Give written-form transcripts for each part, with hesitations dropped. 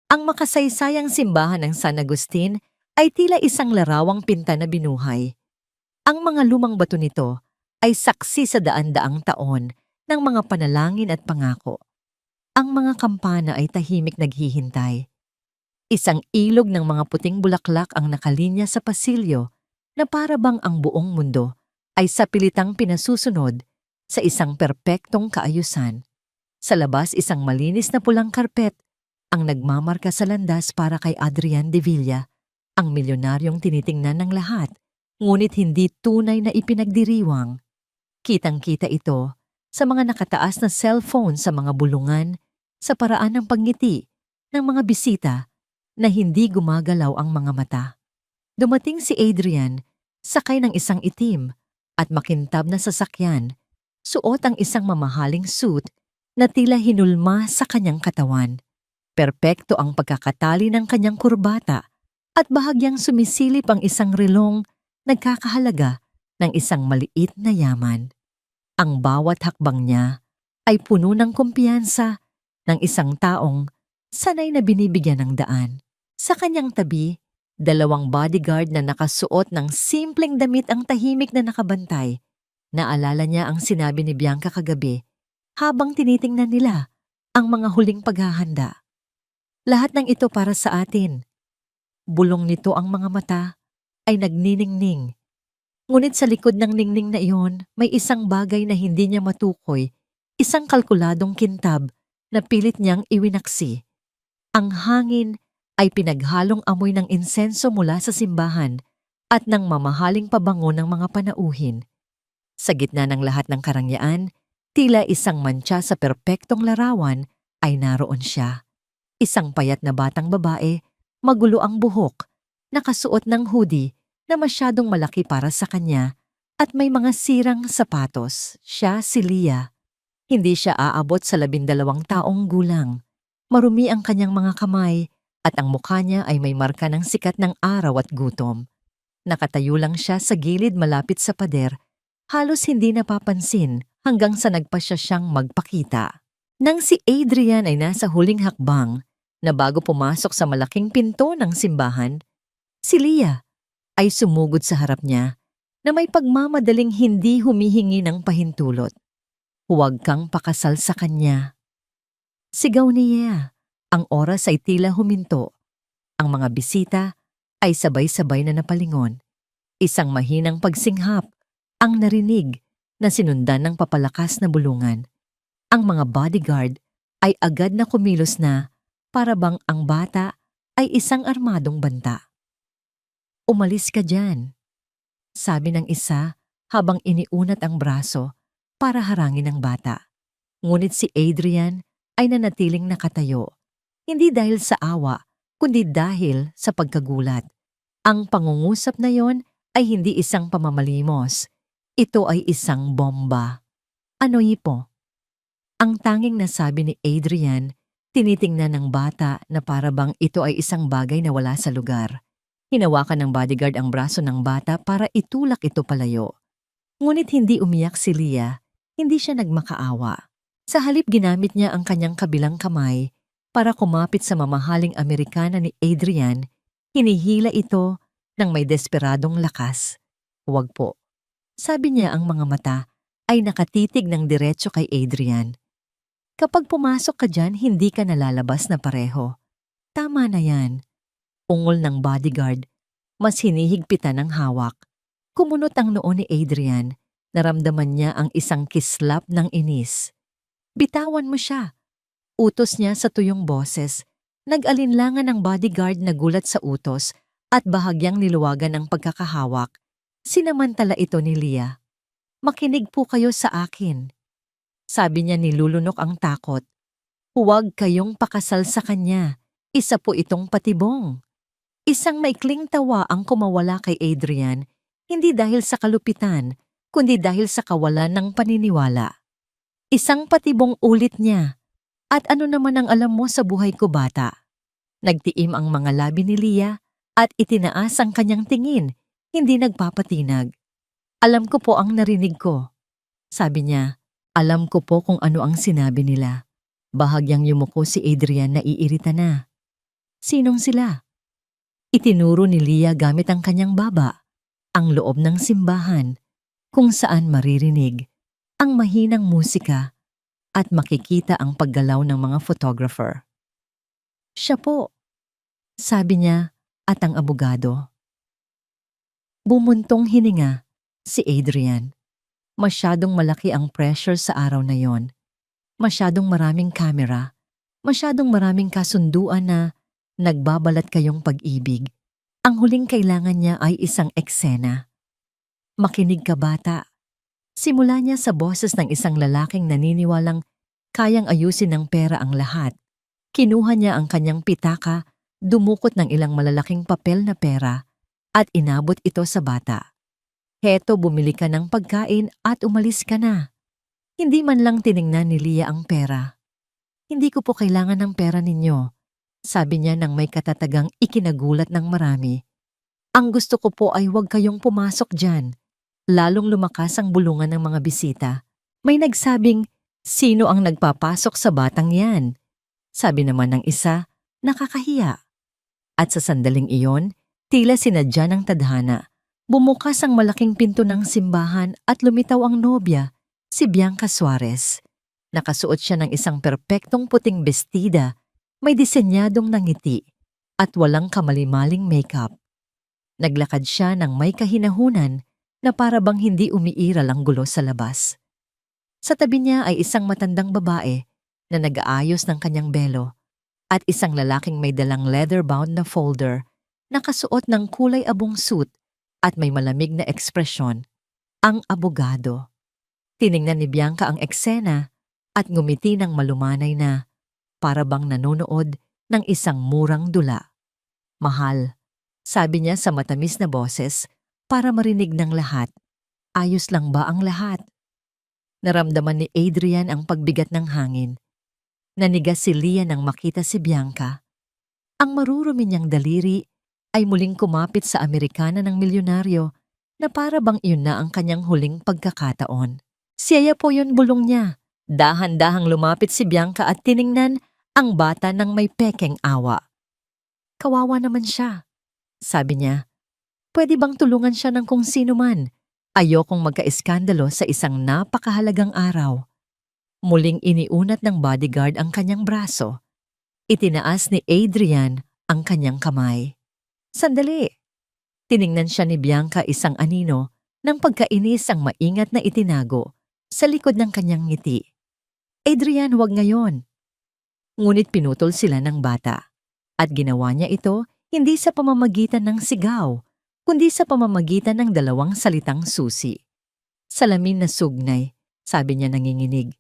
Ang makasaysayang simbahan ng San Agustin ay tila isang larawang pinta na binuhay. Ang mga lumang bato nito ay saksi sa daan-daang taon ng mga panalangin at pangako. Ang mga kampana ay tahimik naghihintay. Isang ilog ng mga puting bulaklak ang nakalinya sa pasilyo na para bang ang buong mundo ay sapilitang pinasusunod sa isang perpektong kaayusan. Sa labas, isang malinis na pulang karpet ang nagmamarka sa landas para kay Adrian de Villa, ang milyonaryong tinitingnan ng lahat, ngunit hindi tunay na ipinagdiriwang. Kitang-kita ito sa mga nakataas na cellphone sa mga bulungan, sa paraan ng pagngiti ng mga bisita na hindi gumagalaw ang mga mata. Dumating si Adrian, sakay ng isang itim at makintab na sasakyan, suot ang isang mamahaling suit na tila hinulma sa kanyang katawan. Perpekto ang pagkakatali ng kanyang kurbata at bahagyang sumisilip ang isang relong nagkakahalaga ng isang maliit na yaman. Ang bawat hakbang niya ay puno ng kumpiyansa ng isang taong sanay na binibigyan ng daan. Sa kanyang tabi, dalawang bodyguard na nakasuot ng simpleng damit ang tahimik na nakabantay. Naalala niya ang sinabi ni Bianca kagabi habang tinitingnan nila ang mga huling paghahanda. Lahat ng ito para sa atin. Bulong nito ang mga mata ay nagniningning. Ngunit sa likod ng ningning na iyon, may isang bagay na hindi niya matukoy, isang kalkuladong kintab na pilit niyang iwinaksi. Ang hangin ay pinaghalong amoy ng insenso mula sa simbahan at ng mamahaling pabango ng mga panauhin. Sa gitna ng lahat ng karangyaan, tila isang mantsa sa perpektong larawan ay naroon siya. Isang payat na batang babae, magulo ang buhok, nakasuot ng hoodie na masyadong malaki para sa kanya at may mga sirang sapatos. Siya si Leah. Hindi siya aabot sa 12 taong gulang. Marumi ang kanyang mga kamay at ang mukha niya ay may marka ng sikat ng araw at gutom. Nakatayo lang siya sa gilid malapit sa pader, halos hindi napapansin hanggang sa nagpa siya siyang magpakita. Nang si Adrian ay nasa huling hakbang, na bago pumasok sa malaking pinto ng simbahan, si Leah ay sumugod sa harap niya na may pagmamadaling hindi humihingi ng pahintulot. Huwag kang pakasal sa kanya. Sigaw niya. Ang oras ay tila huminto. Ang mga bisita ay sabay-sabay na napalingon. Isang mahinang pagsinghap ang narinig na sinundan ng papalakas na bulungan. Ang mga bodyguard ay agad na kumilos na para bang ang bata ay isang armadong banta. Umalis ka dyan, sabi ng isa habang iniunat ang braso para harangin ang bata. Ngunit si Adrian ay nanatiling nakatayo, hindi dahil sa awa, kundi dahil sa pagkagulat. Ang pangungusap na yon ay hindi isang pamamalimos. Ito ay isang bomba. Ano ipo? Ang tanging nasabi ni Adrian, tinitingnan ng bata na para bang ito ay isang bagay na wala sa lugar. Hinawakan ng bodyguard ang braso ng bata para itulak ito palayo. Ngunit hindi umiyak si Leah, hindi siya nagmakaawa. Sa halip ginamit niya ang kanyang kabilang kamay para kumapit sa mamahaling Amerikana ni Adrian, hinihila ito ng may desperadong lakas. Huwag po. Sabi niya, ang mga mata ay nakatitig ng diretso kay Adrian. Kapag pumasok ka dyan, hindi ka nalalabas na pareho. Tama na yan. Ungol ng bodyguard, mas hinihigpitan ng hawak. Kumunot ang noo ni Adrian. Naramdaman niya ang isang kislap ng inis. Bitawan mo siya. Utos niya sa tuyong boses. Nag-alinlangan ng bodyguard na gulat sa utos at bahagyang niluwagan ang pagkakahawak. Sinamantala ito ni Leah. Makinig po kayo sa akin. Sabi niya, nilulunok ang takot. Huwag kayong pakasal sa kanya. Isa po itong patibong. Isang maikling tawa ang kumawala kay Adrian, hindi dahil sa kalupitan, kundi dahil sa kawalan ng paniniwala. Isang patibong ulit niya. At ano naman ang alam mo sa buhay ko, bata? Nagtiim ang mga labi ni Leah at itinaas ang kanyang tingin, hindi nagpapatinag. Alam ko po ang narinig ko. Sabi niya, alam ko po kung ano ang sinabi nila. Bahagyang yumuko si Adrian na iirita na. Sinong sila? Itinuro ni Leah gamit ang kanyang baba, ang loob ng simbahan, kung saan maririnig ang mahinang musika at makikita ang paggalaw ng mga photographer. Siya po, sabi niya at ang abogado. Bumuntong hininga si Adrian. Masyadong malaki ang pressure sa araw na yon. Masyadong maraming kamera, masyadong maraming kasunduan na nagbabalat kayong pag-ibig. Ang huling kailangan niya ay isang eksena. Makinig ka bata. Simula niya sa boses ng isang lalaking naniniwalang kayang ayusin ng pera ang lahat. Kinuha niya ang kanyang pitaka, dumukot ng ilang malalaking papel na pera at inabot ito sa bata. Heto, bumili ka ng pagkain at umalis ka na. Hindi man lang tiningnan ni Leah ang pera. Hindi ko po kailangan ng pera ninyo, sabi niya nang may katatagang ikinagulat ng marami. Ang gusto ko po ay huwag kayong pumasok dyan. Lalong lumakas ang bulungan ng mga bisita. May nagsabing, sino ang nagpapasok sa batang yan? Sabi naman ng isa, nakakahiya. At sa sandaling iyon, tila sinadya ng tadhana. Bumukas ang malaking pinto ng simbahan at lumitaw ang nobya, si Bianca Suarez. Nakasuot siya ng isang perpektong puting bestida, may disenyadong ngiti at walang kamalimaling makeup. Naglakad siya ng may kahinahunan na para bang hindi umiiral ang gulo sa labas. Sa tabi niya ay isang matandang babae na nag-aayos ng kanyang belo at isang lalaking may dalang leather-bound na folder, nakasuot ng kulay abong suit at may malamig na ekspresyon, ang abogado. Tiningnan ni Bianca ang eksena at ngumiti ng malumanay na para bang nanonood ng isang murang dula. Mahal, sabi niya sa matamis na boses para marinig ng lahat. Ayos lang ba ang lahat? Naramdaman ni Adrian ang pagbigat ng hangin. Nanigas si Leah nang makita si Bianca. Ang marurumi niyang daliri ay muling kumapit sa Amerikana ng milyonaryo na para bang iyon na ang kanyang huling pagkakataon. Siya po yun, bulong niya. Dahan-dahang lumapit si Bianca at tiningnan ang bata ng may pekeng awa. Kawawa naman siya, sabi niya. Pwede bang tulungan siya ng kung sino man? Ayokong magka-eskandalo sa isang napakahalagang araw. Muling iniunat ng bodyguard ang kanyang braso. Itinaas ni Adrian ang kanyang kamay. Sandali! Tiningnan siya ni Bianca isang anino ng pagkainis ang maingat na itinago sa likod ng kanyang ngiti. Adrian, huwag ngayon. Ngunit pinutol sila ng bata. At ginawa niya ito hindi sa pamamagitan ng sigaw, kundi sa pamamagitan ng dalawang salitang susi. Salamin na sugnay, sabi niya nanginginig.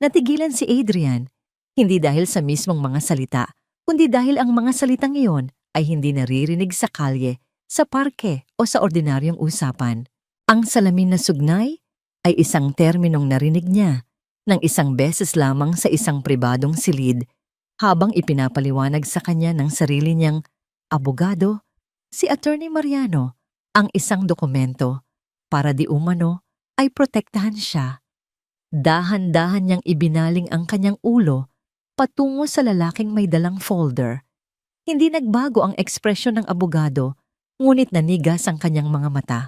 Natigilan si Adrian, hindi dahil sa mismong mga salita, kundi dahil ang mga salitang iyon ay hindi naririnig sa kalye, sa parke o sa ordinaryong usapan. Ang salamin na sugnay ay isang terminong narinig niya ng isang beses lamang sa isang pribadong silid habang ipinapaliwanag sa kanya ng sarili niyang abogado, si Attorney Mariano, ang isang dokumento para di umano ay protektahan siya. Dahan-dahan niyang ibinaling ang kanyang ulo patungo sa lalaking may dalang folder. Hindi nagbago ang ekspresyon ng abogado, ngunit nanigas ang kanyang mga mata.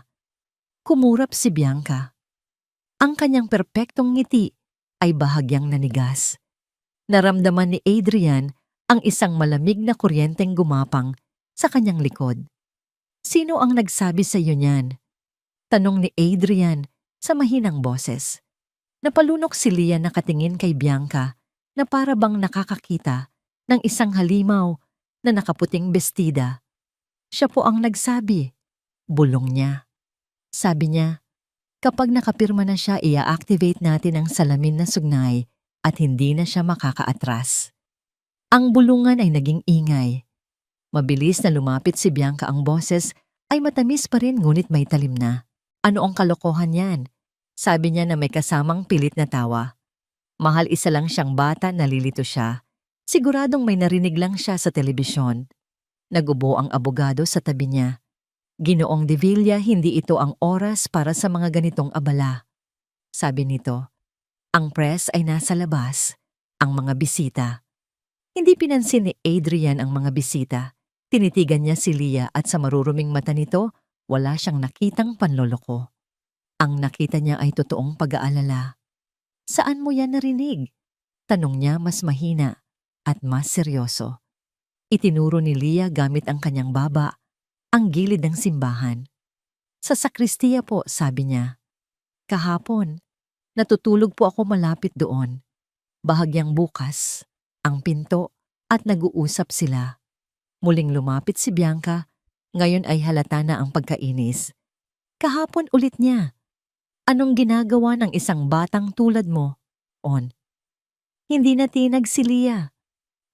Kumurap si Bianca. Ang kanyang perpektong ngiti ay bahagyang nanigas. Naramdaman ni Adrian ang isang malamig na kuryenteng gumapang sa kanyang likod. Sino ang nagsabi sa iyo niyan? Tanong ni Adrian sa mahinang boses. Napalunok si Leah nakatingin kay Bianca na para bang nakakakita ng isang halimaw na nakaputing bestida. Siya po ang nagsabi. Bulong niya. Sabi niya, kapag nakapirma na siya, i-activate natin ang salamin na sugnay at hindi na siya makakaatras. Ang bulungan ay naging ingay. Mabilis na lumapit si Bianca, ang boses ay matamis pa rin ngunit may talim na. Ano ang kalokohan yan? Sabi niya na may kasamang pilit na tawa. Mahal, isa lang siyang bata, nalilito siya. Siguradong may narinig lang siya sa telebisyon. Nagubo ang abogado sa tabi niya. Ginoong De Villa, hindi ito ang oras para sa mga ganitong abala. Sabi nito, ang press ay nasa labas, ang mga bisita. Hindi pinansin ni Adrian ang mga bisita. Tinitigan niya si Leah at sa maruruming mata nito, wala siyang nakitang panloloko. Ang nakita niya ay totoong pag-aalala. Saan mo yan narinig? Tanong niya mas mahina at mas seryoso. Itinuro ni Leah gamit ang kanyang baba, ang gilid ng simbahan. Sa sakristiya po, sabi niya. Kahapon, natutulog po ako malapit doon. Bahagyang bukas, ang pinto at nag-uusap sila. Muling lumapit si Bianca, ngayon ay halata na ang pagkainis. Kahapon ulit niya. Anong ginagawa ng isang batang tulad mo? On. Hindi na tinag si Leah.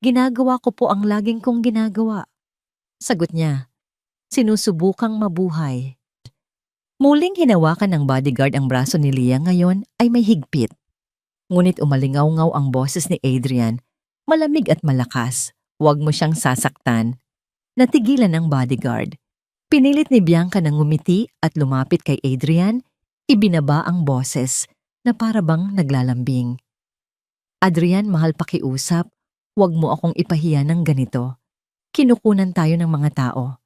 Ginagawa ko po ang laging kong ginagawa. Sagot niya, sinusubukang mabuhay. Muling hinawakan ng bodyguard ang braso ni Leah ngayon ay may higpit. Ngunit umalingaw-ngaw ang boses ni Adrian, malamig at malakas. Huwag mo siyang sasaktan. Natigilan ng bodyguard. Pinilit ni Bianca na ngumiti at lumapit kay Adrian, ibinaba ang boses na para bang naglalambing. Adrian, mahal pakiusap, huwag mo akong ipahiya ng ganito. Kinukunan tayo ng mga tao.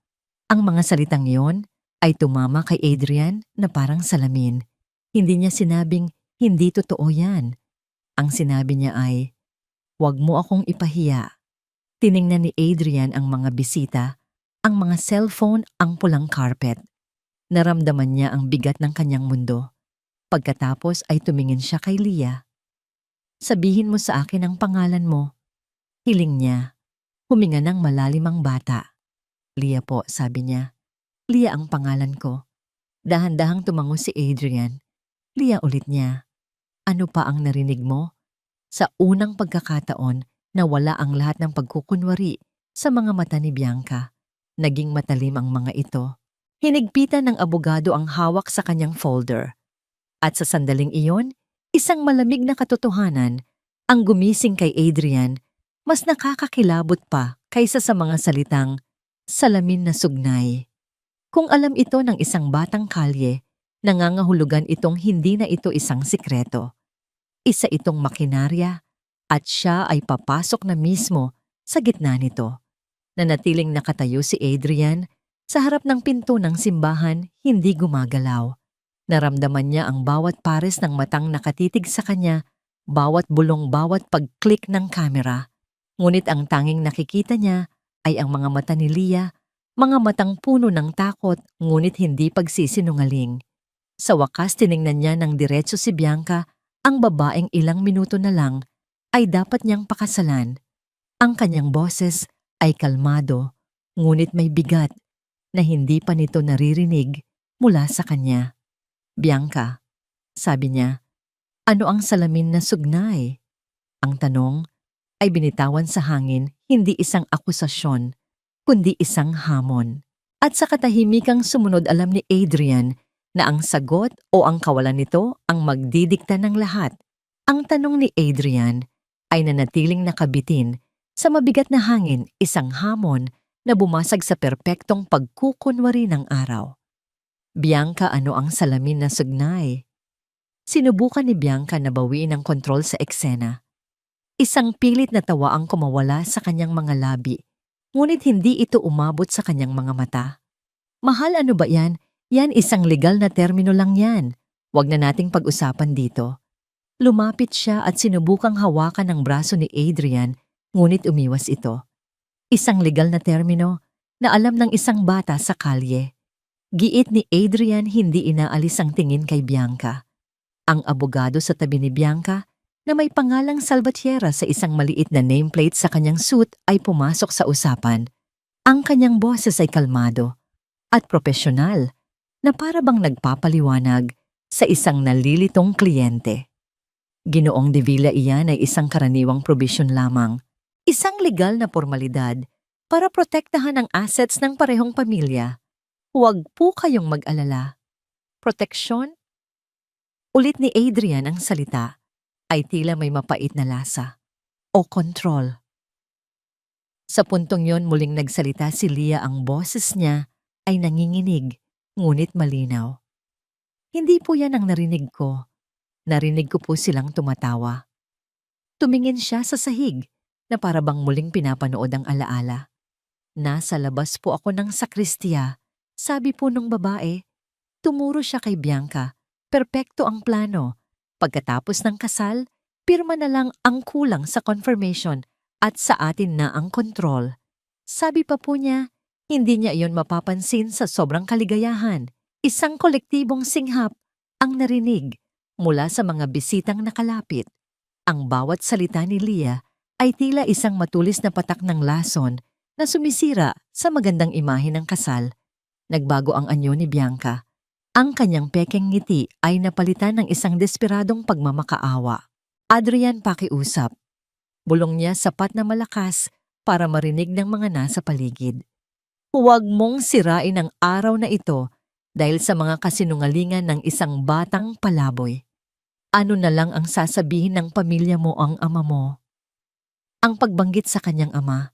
Ang mga salitang yon ay tumama kay Adrian na parang salamin. Hindi niya sinabing, hindi totoo yan. Ang sinabi niya ay, huwag mo akong ipahiya. Tiningnan ni Adrian ang mga bisita, ang mga cellphone, ang pulang carpet. Naramdaman niya ang bigat ng kanyang mundo. Pagkatapos ay tumingin siya kay Leah. Sabihin mo sa akin ang pangalan mo. Hiling niya. Huminga ng malalim ang bata. Leah po, sabi niya. Leah ang pangalan ko. Dahan-dahang tumango si Adrian. Leah ulit niya. Ano pa ang narinig mo? Sa unang pagkakataon, nawala ang lahat ng pagkukunwari sa mga mata ni Bianca. Naging matalim ang mga ito. Hinigpitan ng abogado ang hawak sa kanyang folder. At sa sandaling iyon, isang malamig na katotohanan ang gumising kay Adrian, mas nakakakilabot pa kaysa sa mga salitang salamin na sugnay. Kung alam ito ng isang batang kalye, nangangahulugan itong hindi na ito isang sikreto. Isa itong makinarya at siya ay papasok na mismo sa gitna nito. Nanatiling nakatayo si Adrian sa harap ng pinto ng simbahan, hindi gumagalaw. Naramdaman niya ang bawat pares ng matang nakatitig sa kanya, bawat bulong, bawat pag-click ng kamera. Ngunit ang tanging nakikita niya ay ang mga mata ni Leah, mga matang puno ng takot ngunit hindi pagsisinungaling. Sa wakas tiningnan niya ng diretso si Bianca, ang babaeng ilang minuto na lang ay dapat niyang pakasalan. Ang kanyang boses ay kalmado, ngunit may bigat na hindi pa nito naririnig mula sa kanya. Bianca, sabi niya, ano ang salamin na sugnay? Ang tanong ay binitawan sa hangin, hindi isang akusasyon, kundi isang hamon. At sa katahimikang sumunod alam ni Adrian na ang sagot o ang kawalan nito ang magdidikta ng lahat. Ang tanong ni Adrian ay nanatiling nakabitin sa mabigat na hangin, isang hamon na bumasag sa perpektong pagkukunwari ng araw. Bianca, ano ang salamin na sugnay? Sinubukan ni Bianca na bawiin ang kontrol sa eksena. Isang pilit na tawa ang kumawala sa kanyang mga labi, ngunit hindi ito umabot sa kanyang mga mata. Mahal, ano ba yan? Yan isang legal na termino lang yan. Huwag na nating pag-usapan dito. Lumapit siya at sinubukang hawakan ang braso ni Adrian, ngunit umiwas ito. Isang legal na termino na alam ng isang bata sa kalye. Giit ni Adrian, hindi inaalis ang tingin kay Bianca. Ang abogado sa tabi ni Bianca na may pangalang Salvatierra sa isang maliit na nameplate sa kanyang suit ay pumasok sa usapan. Ang kanyang boses ay kalmado at propesyonal na para bang nagpapaliwanag sa isang nalilitong kliyente. Ginoong De Villa, iyan ay isang karaniwang probisyon lamang, isang legal na formalidad para protektahan ang assets ng parehong pamilya. Huwag po kayong mag-alala. Proteksyon? Ulit ni Adrian ang salita ay tila may mapait na lasa o kontrol. Sa puntong yon muling nagsalita si Leah, ang boses niya ay nanginginig ngunit malinaw. Hindi po yan ang narinig ko. Narinig ko po silang tumatawa. Tumingin siya sa sahig. na para bang muling pinapanood ang alaala. Nasa labas po ako ng sakristiya. Sabi po nung babae, tumuro siya kay Bianca. Perpekto ang plano. Pagkatapos ng kasal, pirma na lang ang kulang sa confirmation at sa atin na ang kontrol. Sabi pa po niya, hindi niya iyon mapapansin sa sobrang kaligayahan. Isang kolektibong singhap ang narinig mula sa mga bisitang nakalapit. Ang bawat salita ni Leah ay tila isang matulis na patak ng lason na sumisira sa magandang imahe ng kasal. Nagbago ang anyo ni Bianca. Ang kanyang pekeng ngiti ay napalitan ng isang desperadong pagmamakaawa. Adrian, pakiusap. Bulong niya sapat na malakas para marinig ng mga nasa paligid. Huwag mong sirain ang araw na ito dahil sa mga kasinungalingan ng isang batang palaboy. Ano na lang ang sasabihin ng pamilya mo ang ama mo? Ang pagbanggit sa kanyang ama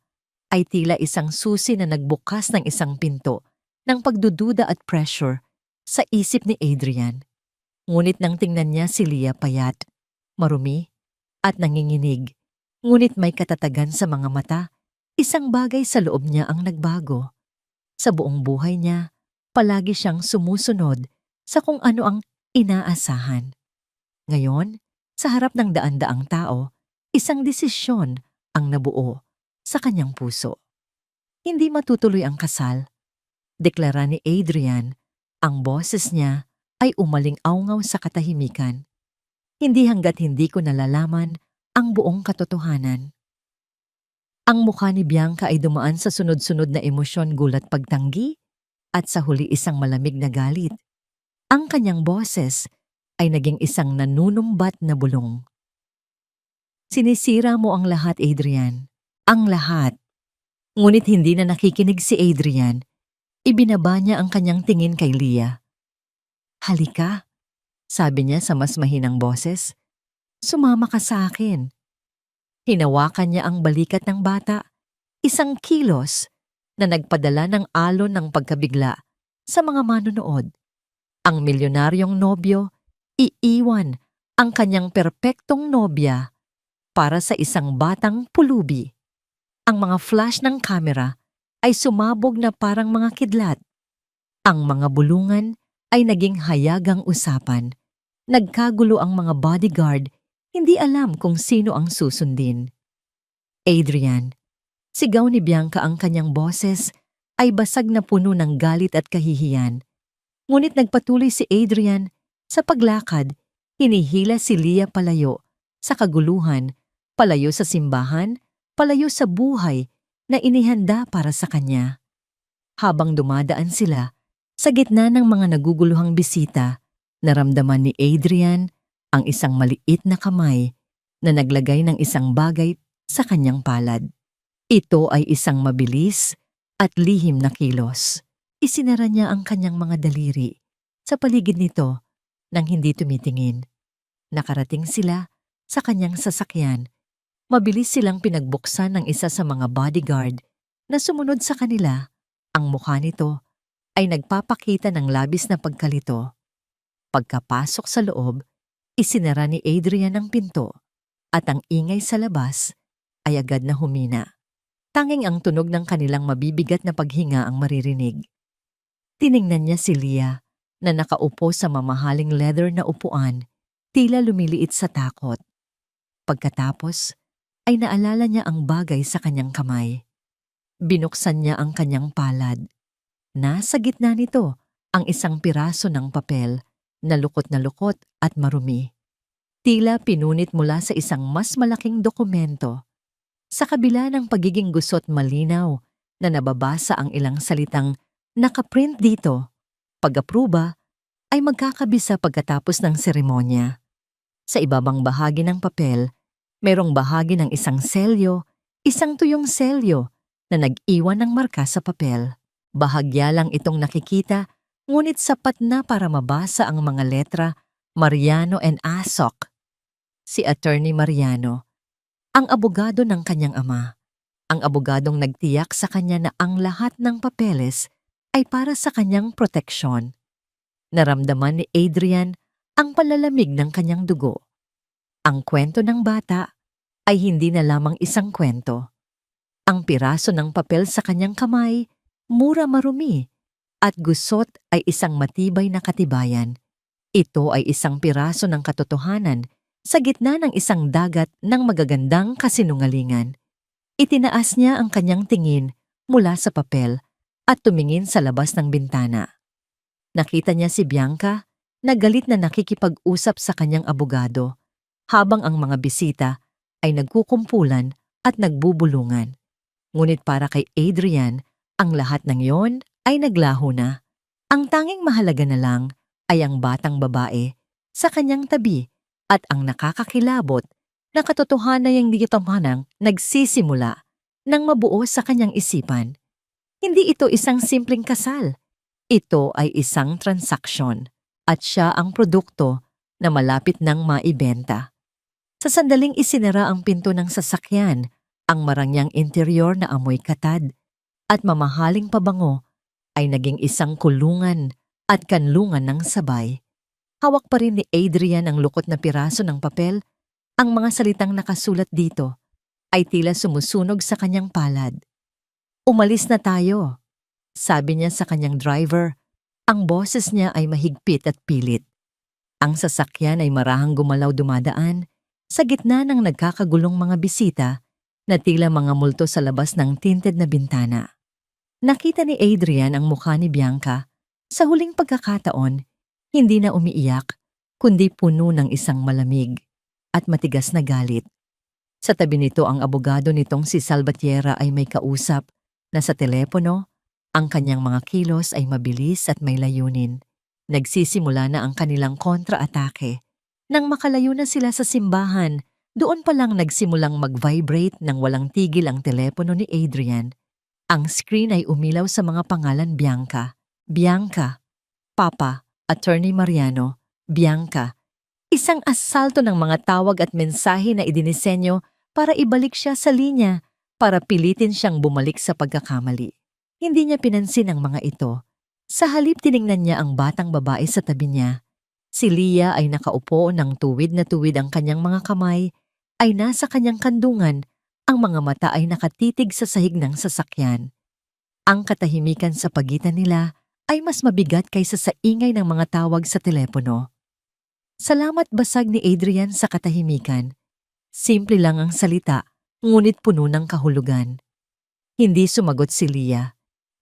ay tila isang susi na nagbukas ng isang pinto ng pagdududa at pressure sa isip ni Adrian. Ngunit nang tingnan niya si Leah payat, marumi, at nanginginig, ngunit may katatagan sa mga mata, isang bagay sa loob niya ang nagbago. Sa buong buhay niya, palagi siyang sumusunod sa kung ano ang inaasahan. Ngayon, sa harap ng daan-daang tao, isang desisyon ang nabuo sa kanyang puso. Hindi matutuloy ang kasal. Deklara ni Adrian, ang boses niya ay umaling-awngaw sa katahimikan. Hindi hanggat hindi ko nalalaman ang buong katotohanan. Ang mukha ni Bianca ay dumaan sa sunod-sunod na emosyon, gulat, pagtanggi, at sa huli isang malamig na galit. Ang kanyang boses ay naging isang nanunumbat na bulong. Sinisira mo ang lahat, Adrian. Ang lahat. Ngunit hindi na nakikinig si Adrian. Ibinaba niya ang kanyang tingin kay Leah. Halika, sabi niya sa mas mahinang boses. Sumama ka sa akin. Hinawakan niya ang balikat ng bata, isang kilos na nagpadala ng alon ng pagkabigla sa mga manonood. Ang milyonaryong nobyo, iiwan ang kanyang perpektong nobya para sa isang batang pulubi. Ang mga flash ng kamera ay sumabog na parang mga kidlat. Ang mga bulungan ay naging hayagang usapan. Nagkagulo ang mga bodyguard, hindi alam kung sino ang susundin. Adrian, sigaw ni Bianca, ang kanyang boses ay basag na puno ng galit at kahihiyan. Ngunit nagpatuloy si Adrian sa paglakad, hinihila si Leah palayo sa kaguluhan, palayo sa simbahan, palayo sa buhay na inihanda para sa kanya. Habang dumadaan sila sa gitna ng mga naguguluhang bisita, naramdaman ni Adrian ang isang maliit na kamay na naglagay ng isang bagay sa kanyang palad. Ito ay isang mabilis at lihim na kilos. Isinara niya ang kanyang mga daliri sa paligid nito nang hindi tumitingin. Nakarating sila sa kanyang sasakyan. Mabilis silang pinagbuksan ng isa sa mga bodyguard na sumunod sa kanila. Ang mukha nito ay nagpapakita ng labis na pagkalito. Pagkapasok sa loob, isinara ni Adrian ang pinto at ang ingay sa labas ay agad na humina. Tanging ang tunog ng kanilang mabibigat na paghinga ang maririnig. Tiningnan niya si Leah na nakaupo sa mamahaling leather na upuan, tila lumiliit sa takot. Pagkatapos, ay naalala niya ang bagay sa kanyang kamay. Binuksan niya ang kanyang palad. Nasa gitna nito ang isang piraso ng papel na lukot at marumi. Tila pinunit mula sa isang mas malaking dokumento. Sa kabila ng pagiging gusot, malinaw na nababasa ang ilang salitang nakaprint dito. Pag-apruba ay magkakabisa pagkatapos ng seremonya. Sa ibabang bahagi ng papel, merong bahagi ng isang selyo, isang tuyong selyo na nag-iwan ng marka sa papel. Bahagya lang itong nakikita, ngunit sapat na para mabasa ang mga letra Mariano and Asok. Si Attorney Mariano, ang abogado ng kanyang ama, ang abogadong nagtiyak sa kanya na ang lahat ng papeles ay para sa kanyang proteksyon. Naramdaman ni Adrian ang palalamig ng kanyang dugo. Ang kwento ng bata ay hindi na lamang isang kwento. Ang piraso ng papel sa kanyang kamay, mura marumi, at gusot ay isang matibay na katibayan. Ito ay isang piraso ng katotohanan sa gitna ng isang dagat ng magagandang kasinungalingan. Itinaas niya ang kanyang tingin mula sa papel at tumingin sa labas ng bintana. Nakita niya si Bianca na galit na nakikipag-usap sa kanyang abogado habang ang mga bisita ay nagkukumpulan at nagbubulungan. Ngunit para kay Adrian, ang lahat ng yon ay naglaho na. Ang tanging mahalaga na lang ay ang batang babae sa kanyang tabi at ang nakakakilabot na katotohanan yung dito manang nagsisimula ng mabuo sa kanyang isipan. Hindi ito isang simpleng kasal. Ito ay isang transaksyon at siya ang produkto na malapit nang maibenta. Sa sandaling isinara ang pinto ng sasakyan, ang marangyang interior na amoy katad at mamahaling pabango ay naging isang kulungan at kanlungan ng sabay. Hawak pa rin ni Adrian ang lukot na piraso ng papel. Ang mga salitang nakasulat dito ay tila sumusunog sa kanyang palad. "Umalis na tayo," sabi niya sa kanyang driver. Ang boses niya ay mahigpit at pilit. Ang sasakyan ay marahang gumalaw dumadaan sa gitna ng nagkakagulong mga bisita na tila mga multo sa labas ng tinted na bintana. Nakita ni Adrian ang mukha ni Bianca. Sa huling pagkakataon, hindi na umiiyak, kundi puno ng isang malamig at matigas na galit. Sa tabi nito ang abogado nitong si Salvatierra ay may kausap na sa telepono, ang kanyang mga kilos ay mabilis at may layunin. Nagsisimula na ang kanilang kontra-atake. Nang makalayo na sila sa simbahan, doon pa lang nagsimulang mag-vibrate ng walang tigil ang telepono ni Adrian. Ang screen ay umilaw sa mga pangalan Bianca, Bianca, Papa, Attorney Mariano, Bianca. Isang asalto ng mga tawag at mensahe na idinisenyo para ibalik siya sa linya, para pilitin siyang bumalik sa pagkakamali. Hindi niya pinansin ang mga ito. Sa halip tiningnan niya ang batang babae sa tabi niya. Si Leah ay nakaupo ng tuwid na tuwid, ang kanyang mga kamay ay nasa kanyang kandungan, ang mga mata ay nakatitig sa sahig ng sasakyan. Ang katahimikan sa pagitan nila ay mas mabigat kaysa sa ingay ng mga tawag sa telepono. Salamat, basag ni Adrian sa katahimikan. Simple lang ang salita, ngunit puno ng kahulugan. Hindi sumagot si Leah.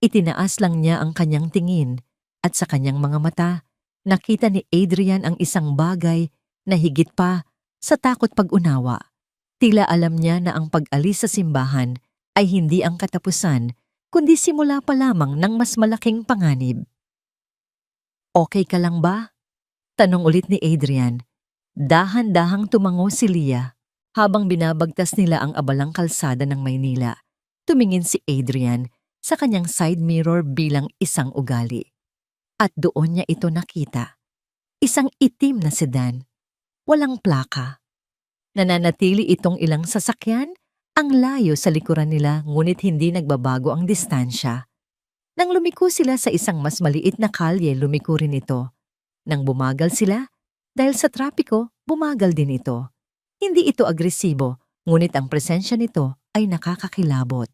Itinaas lang niya ang kanyang tingin at sa kanyang mga mata, nakita ni Adrian ang isang bagay na higit pa sa takot pag-unawa. Tila alam niya na ang pag-alis sa simbahan ay hindi ang katapusan, kundi simula pa lamang ng mas malaking panganib. "Okay ka lang ba?" tanong ulit ni Adrian. Dahan-dahang tumango si Leah habang binabagtas nila ang abalang kalsada ng Maynila. Tumingin si Adrian sa kanyang side mirror bilang isang ugali. At doon niya ito nakita. Isang itim na sedan. Walang plaka. Nananatili itong ilang sasakyan, ang layo sa likuran nila, ngunit hindi nagbabago ang distansya. Nang lumiko sila sa isang mas maliit na kalye, lumiko rin ito. Nang bumagal sila, dahil sa trapiko, bumagal din ito. Hindi ito agresibo, ngunit ang presensya nito ay nakakakilabot.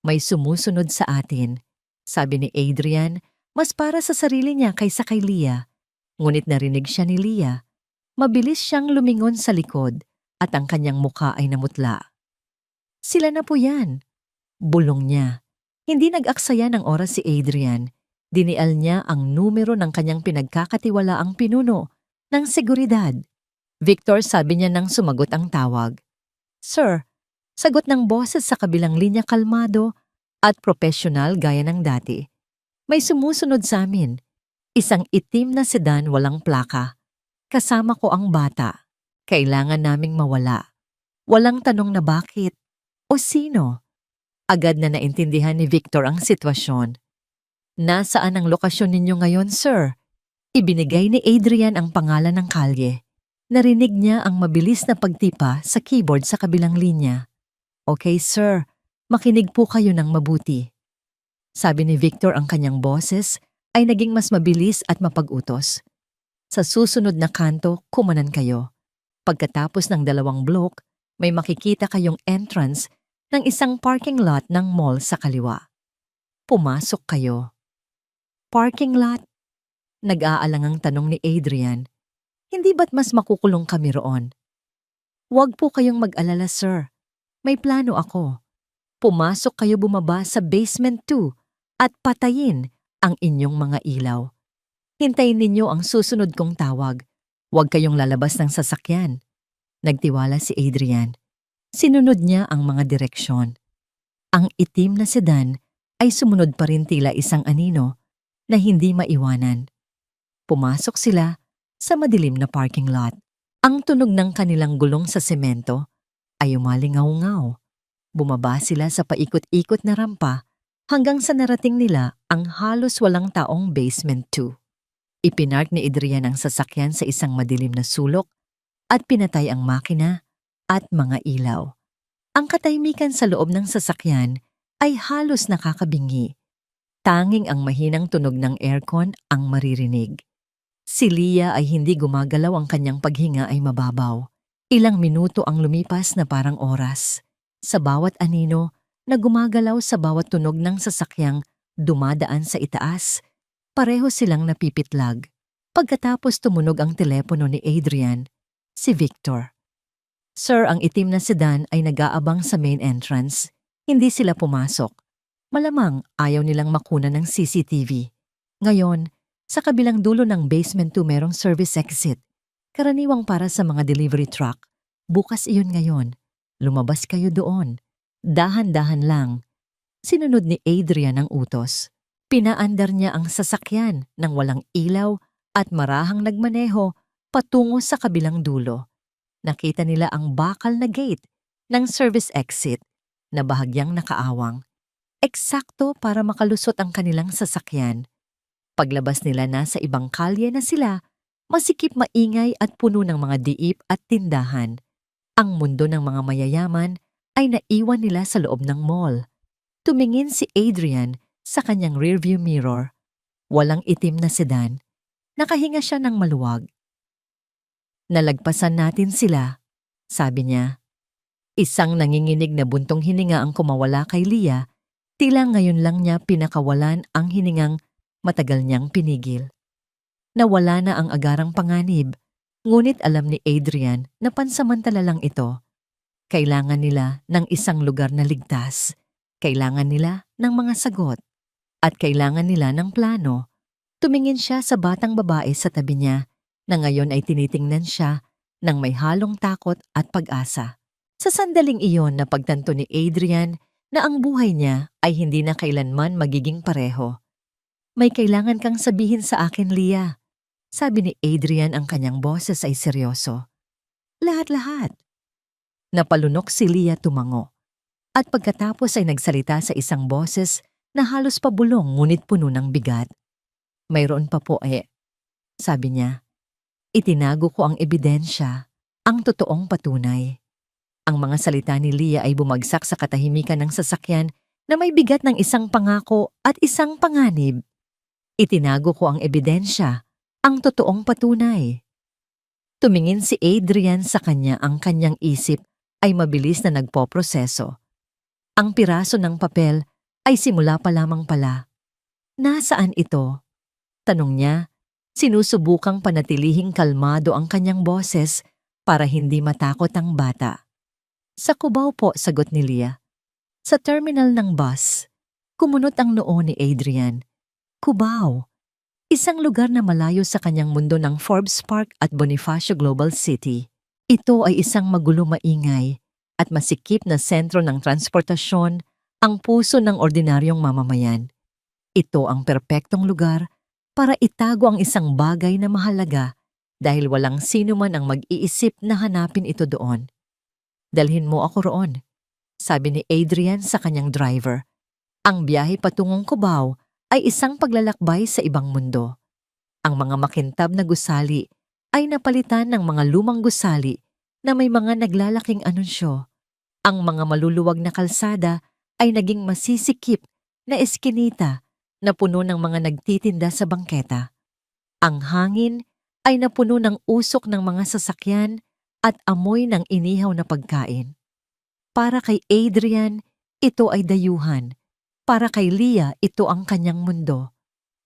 "May sumusunod sa atin," sabi ni Adrian, mas para sa sarili niya kaysa kay Leah. Ngunit narinig siya ni Leah. Mabilis siyang lumingon sa likod at ang kanyang mukha ay namutla. "Sila na po yan," bulong niya. Hindi nag-aksaya ng oras si Adrian. Dinial niya ang numero ng kanyang pinagkakatiwalaang pinuno ng seguridad. "Victor," sabi niya nang sumagot ang tawag. "Sir," sagot ng boses sa kabilang linya, kalmado at profesional gaya ng dati. "May sumusunod sa amin. Isang itim na sedan, walang plaka. Kasama ko ang bata. Kailangan naming mawala." Walang tanong na bakit o sino. Agad na naintindihan ni Victor ang sitwasyon. "Nasaan ang lokasyon ninyo ngayon, sir?" Ibinigay ni Adrian ang pangalan ng kalye. Narinig niya ang mabilis na pagtipa sa keyboard sa kabilang linya. "Okay, sir. Makinig po kayo ng mabuti." Sabi ni Victor, ang kanyang boses ay naging mas mabilis at mapag-utos. "Sa susunod na kanto, kumanan kayo. Pagkatapos ng 2 blok, May makikita kayong entrance ng isang parking lot ng mall sa kaliwa. Pumasok kayo. Parking lot? Nag-aalangang tanong ni Adrian. Hindi ba't mas makukulong kami roon? Huwag po kayong mag-alala, sir. May plano ako. Pumasok kayo bumaba sa basement 2 at patayin ang inyong mga ilaw. Hintayin ninyo ang susunod kong tawag. Huwag kayong lalabas ng sasakyan. Nagtiwala si Adrian. Sinunod niya ang mga direksyon. Ang itim na sedan ay sumunod pa rin tila isang anino na hindi maiwanan. Pumasok sila sa madilim na parking lot. Ang tunog ng kanilang gulong sa semento ay umalingaw-ngaw. Bumaba sila sa paikot-ikot na rampa hanggang sa narating nila ang halos walang taong basement 2. Ipinark ni Adrian ang sasakyan sa isang madilim na sulok at pinatay ang makina at mga ilaw. Ang katahimikan sa loob ng sasakyan ay halos nakakabingi. Tanging ang mahinang tunog ng aircon ang maririnig. Si Leah ay hindi gumagalaw, ang kanyang paghinga ay mababaw. Ilang minuto ang lumipas na parang oras. Sa bawat anino na gumagalaw sa bawat tunog ng sasakyang dumadaan sa itaas, pareho silang napipitlag. Pagkatapos tumunog ang telepono ni Adrian, si Victor. Sir, ang itim na sedan ay nag-aabang sa main entrance. Hindi sila pumasok. Malamang ayaw nilang makuna ng CCTV. Ngayon, sa kabilang dulo ng basement 2 merong service exit. Karaniwang para sa mga delivery truck. Bukas iyon ngayon. Lumabas kayo doon. Dahan-dahan lang. Sinunod ni Adrian ang utos. Pinaandar niya ang sasakyan ng walang ilaw at marahang nagmaneho patungo sa kabilang dulo. Nakita nila ang bakal na gate ng service exit na bahagyang nakaawang. Eksakto para makalusot ang kanilang sasakyan. Paglabas nila nasa ibang kalye na sila, masikip, maingay at puno ng mga diip at tindahan. Ang mundo ng mga mayayaman ay naiwan nila sa loob ng mall. Tumingin si Adrian sa kanyang rearview mirror. Walang itim na sedan. Nakahinga siya ng maluwag. Nalagpasan natin sila, sabi niya. Isang nanginginig na buntong hininga ang kumawala kay Leah, tila ngayon lang niya pinakawalan ang hiningang matagal niyang pinigil. Nawala na ang agarang panganib, ngunit alam ni Adrian na pansamantala lang ito. Kailangan nila ng isang lugar na ligtas. Kailangan nila ng mga sagot. At kailangan nila ng plano. Tumingin siya sa batang babae sa tabi niya na ngayon ay tinitingnan siya ng may halong takot at pag-asa. Sa sandaling iyon na pagtanto ni Adrian na ang buhay niya ay hindi na kailanman magiging pareho. May kailangan kang sabihin sa akin, Leah. Sabi ni Adrian, ang kanyang boses ay seryoso. Lahat-lahat. Napalunok si Leah, tumango. At pagkatapos ay nagsalita sa isang boses na halos pabulong ngunit puno ng bigat. Mayroon pa po sabi niya. Itinago ko ang ebidensya, ang totoong patunay. Ang mga salita ni Leah ay bumagsak sa katahimikan ng sasakyan na may bigat ng isang pangako at isang panganib. Itinago ko ang ebidensya, ang totoong patunay. Tumingin si Adrian sa kanya, ang kanyang isip ay mabilis na nagpoproseso. Ang piraso ng papel ay simula pa lamang pala. Nasaan ito? Tanong niya, sinusubukang panatilihing kalmado ang kanyang boses para hindi matakot ang bata. Sa Cubao po, sagot ni Leah. Sa terminal ng bus. Kumunot ang noo ni Adrian. Cubao. Isang lugar na malayo sa kanyang mundo ng Forbes Park at Bonifacio Global City. Ito ay isang magulo, maingay at masikip na sentro ng transportasyon, ang puso ng ordinaryong mamamayan. Ito ang perpektong lugar para itago ang isang bagay na mahalaga dahil walang sino man ang mag-iisip na hanapin ito doon. Dalhin mo ako roon, sabi ni Adrian sa kanyang driver. Ang biyahe patungong Cubao ay isang paglalakbay sa ibang mundo. Ang mga makintab na gusali ay napalitan ng mga lumang gusali na may mga naglalaking anunsyo. Ang mga maluluwag na kalsada ay naging masisikip na eskinita na puno ng mga nagtitinda sa bangketa. Ang hangin ay napuno ng usok ng mga sasakyan at amoy ng inihaw na pagkain. Para kay Adrian, ito ay dayuhan. Para kay Leah, ito ang kanyang mundo.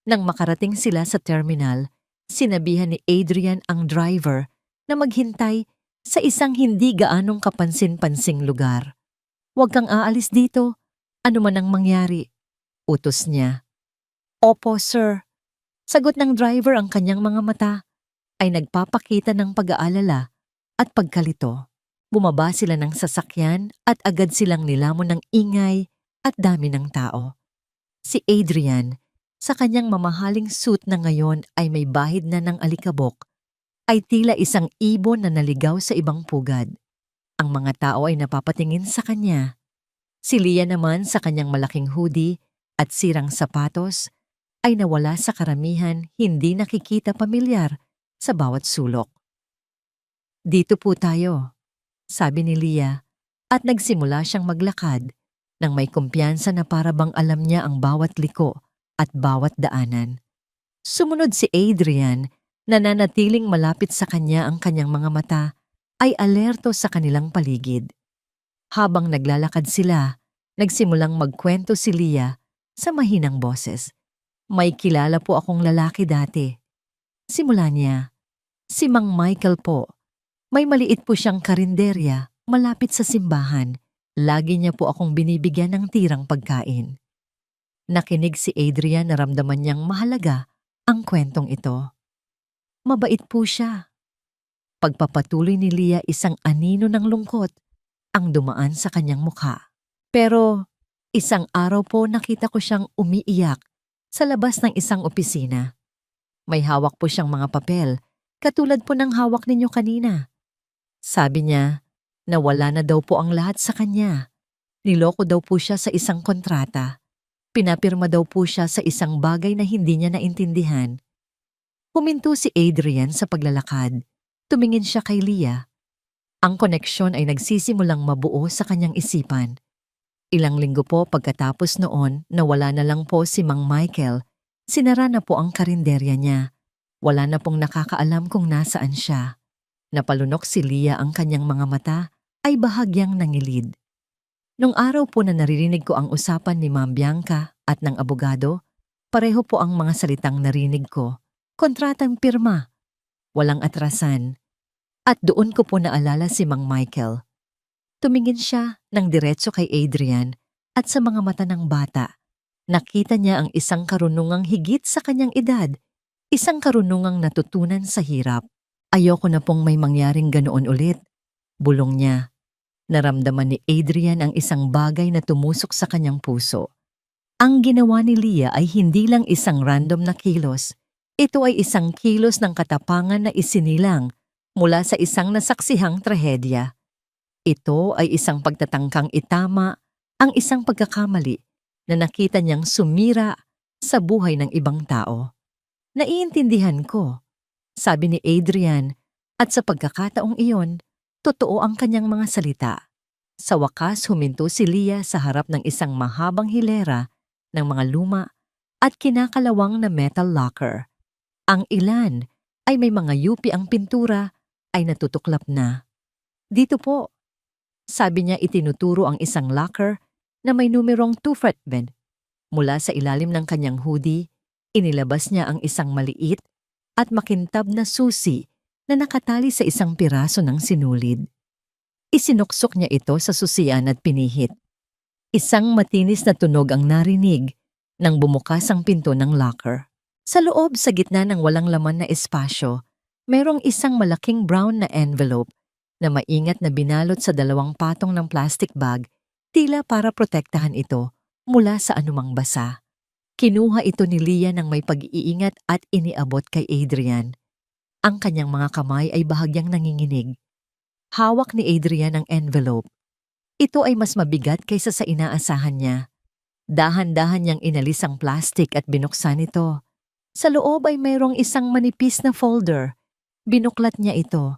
Nang makarating sila sa terminal, sinabihan ni Adrian ang driver na maghintay sa isang hindi gaanong kapansin-pansing lugar. "Huwag kang aalis dito, ano man ang mangyari," utos niya. "Opo, sir." Sagot ng driver. Ang kanyang mga mata ay nagpapakita ng pag-aalala at pagkalito. Bumaba sila ng sasakyan at agad silang nilamon ng ingay at dami ng tao. Si Adrian, sa kanyang mamahaling suit na ngayon ay may bahid na ng alikabok, ay tila isang ibon na naligaw sa ibang pugad. Ang mga tao ay napapatingin sa kanya. Si Leah naman sa kanyang malaking hoodie at sirang sapatos ay nawala sa karamihan, hindi nakikita pamilyar sa bawat sulok. "Dito po tayo," sabi ni Leah at nagsimula siyang maglakad nang may kumpiyansa na para bang alam niya ang bawat liko at bawat daanan. Sumunod si Adrian, nananatiling malapit sa kanya. Ang kanyang mga mata ay alerto sa kanilang paligid. Habang naglalakad sila, nagsimulang magkwento si Leah sa mahinang boses. "May kilala po akong lalaki dati." Simula niya, "Si Mang Michael po. May maliit po siyang karinderya malapit sa simbahan. Lagi niya po akong binibigyan ng tirang pagkain." Nakinig si Adrian, naramdaman niyang mahalaga ang kwentong ito. "Mabait po siya." Pagpapatuloy ni Leah, isang anino ng lungkot ang dumaan sa kanyang mukha. "Pero isang araw po nakita ko siyang umiiyak sa labas ng isang opisina. May hawak po siyang mga papel, katulad po ng hawak ninyo kanina. Sabi niya, nawala na daw po ang lahat sa kanya. Niloko daw po siya sa isang kontrata. Pinapirma daw po siya sa isang bagay na hindi niya naintindihan." Huminto si Adrian sa paglalakad. Tumingin siya kay Leah. Ang koneksyon ay nagsisimulang mabuo sa kanyang isipan. Ilang linggo po pagkatapos noon, nawala na lang po si Mang Michael. Sinara na po ang karinderya niya. Wala na pong nakakaalam kung nasaan siya. Napalunok si Leah, ang kanyang mga mata ay bahagyang nangilid. Nung araw po na naririnig ko ang usapan ni Ma'am Bianca at ng abogado, pareho po ang mga salitang narinig ko. Kontratang pirma, walang atrasan. At doon ko po naalala si Mang Michael. Tumingin siya ng diretso kay Adrian at sa mga mata ng bata. Nakita niya ang isang karunungang higit sa kanyang edad, isang karunungang natutunan sa hirap. "Ayoko na pong may mangyaring ganoon ulit," bulong niya. Naramdaman ni Adrian ang isang bagay na tumusok sa kanyang puso. Ang ginawa ni Leah ay hindi lang isang random na kilos. Ito ay isang kilos ng katapangan na isinilang mula sa isang nasaksihang trahedya. Ito ay isang pagtatangkang itama ang isang pagkakamali na nakita niyang sumira sa buhay ng ibang tao. "Naiintindihan ko," sabi ni Adrian, at sa pagkakataong iyon, totoo ang kanyang mga salita. Sa wakas, huminto si Leah sa harap ng isang mahabang hilera ng mga luma at kinakalawang na metal locker. Ang ilan ay may mga yupi, ang pintura ay natutuklap na. "Dito po," sabi niya, itinuturo ang isang locker na may numerong 2 fretbed. Mula sa ilalim ng kanyang hoodie, inilabas niya ang isang maliit at makintab na susi na nakatali sa isang piraso ng sinulid. Isinuksok niya ito sa susian at pinihit. Isang matinis na tunog ang narinig nang bumukas ang pinto ng locker. Sa loob, sa gitna ng walang laman na espasyo, merong isang malaking brown na envelope na maingat na binalot sa 2 patong ng plastic bag, tila para protektahan ito mula sa anumang basa. Kinuha ito ni Leah ng may pag-iingat at iniabot kay Adrian. Ang kanyang mga kamay ay bahagyang nanginginig. Hawak ni Adrian ang envelope. Ito ay mas mabigat kaysa sa inaasahan niya. Dahan-dahan niyang inalis ang plastic at binuksan ito. Sa loob ay mayroong isang manipis na folder. Binuklat niya ito.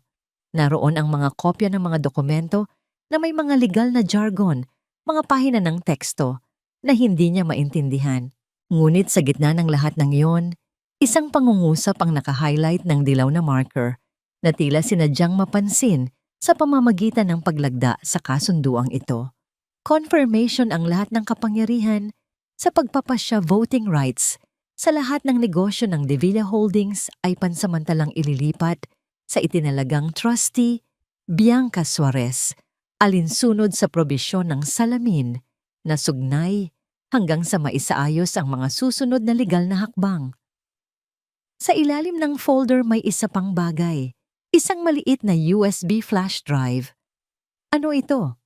Naroon ang mga kopya ng mga dokumento na may mga legal na jargon, mga pahina ng teksto na hindi niya maintindihan. Ngunit sa gitna ng lahat ng iyon, isang pangungusap ang naka-highlight ng dilaw na marker na tila sinadyang mapansin Sa pamamagitan ng paglagda sa kasunduang ito, confirmation ang lahat ng kapangyarihan sa pagpapasya voting rights sa lahat ng negosyo ng De Villa Holdings ay pansamantalang ililipat sa itinalagang trustee Bianca Suarez, alinsunod sa probisyon ng salamin na sugnay hanggang sa maisaayos ang mga susunod na legal na hakbang. Sa ilalim ng folder may isa pang bagay, isang maliit na USB flash drive. Ano ito?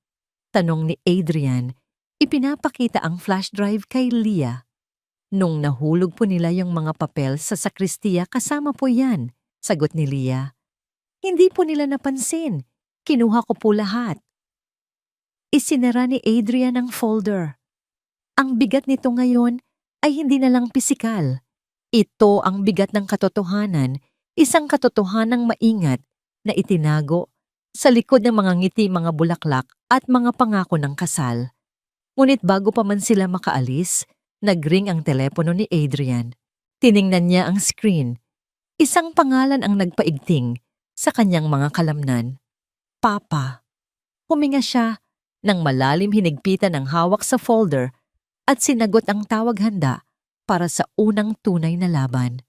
Tanong ni Adrian. Ipinapakita ang flash drive kay Leah. Nung nahulog po nila yung mga papel sa sakristiya kasama po yan, sagot ni Leah. Hindi po nila napansin. Kinuha ko po lahat. Isinara ni Adrian ang folder. Ang bigat nito ngayon ay hindi na lang pisikal. Ito ang bigat ng katotohanan, isang katotohanang maingat na itinago sa likod ng mga ngiti, mga bulaklak at mga pangako ng kasal. Ngunit bago pa man sila makaalis, nagring ang telepono ni Adrian. Tiningnan niya ang screen. Isang pangalan ang nagpaigting sa kanyang mga kalamnan. Papa. Huminga siya nang malalim hinigpitan ang hawak sa folder at sinagot ang tawag handa para sa unang tunay na laban.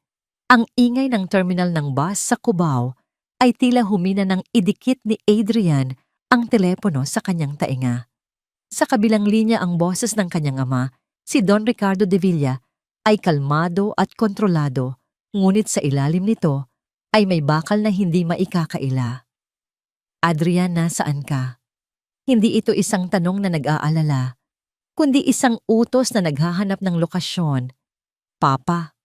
Ang ingay ng terminal ng bus sa Cubao ay tila humina nang idikit ni Adrian ang telepono sa kanyang tainga. Sa kabilang linya ang boses ng kanyang ama, si Don Ricardo de Villa, ay kalmado at kontrolado, ngunit sa ilalim nito ay may bakal na hindi maikakaila. Adrian, nasaan ka? Hindi ito isang tanong na nag-aalala, kundi isang utos na naghahanap ng lokasyon. Papa.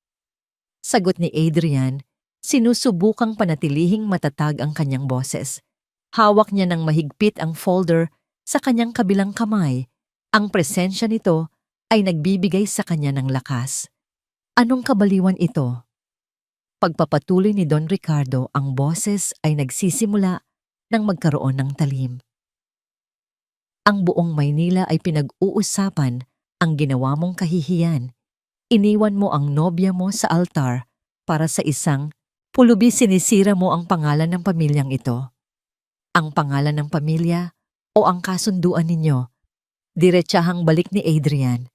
Sagot ni Adrian, sinusubukang panatilihing matatag ang kanyang boses. Hawak niya ng mahigpit ang folder sa kanyang kabilang kamay. Ang presensya nito ay nagbibigay sa kanya ng lakas. Anong kabaliwan ito? Pagpapatuloy ni Don Ricardo, ang boses ay nagsisimula nang magkaroon ng talim. Ang buong Maynila ay pinag-uusapan ang ginawa mong kahihiyan. Iniwan mo ang nobya mo sa altar para sa isang pulubi, sinisira mo ang pangalan ng pamilyang ito. Ang pangalan ng pamilya o ang kasunduan ninyo. Diretsahang balik ni Adrian.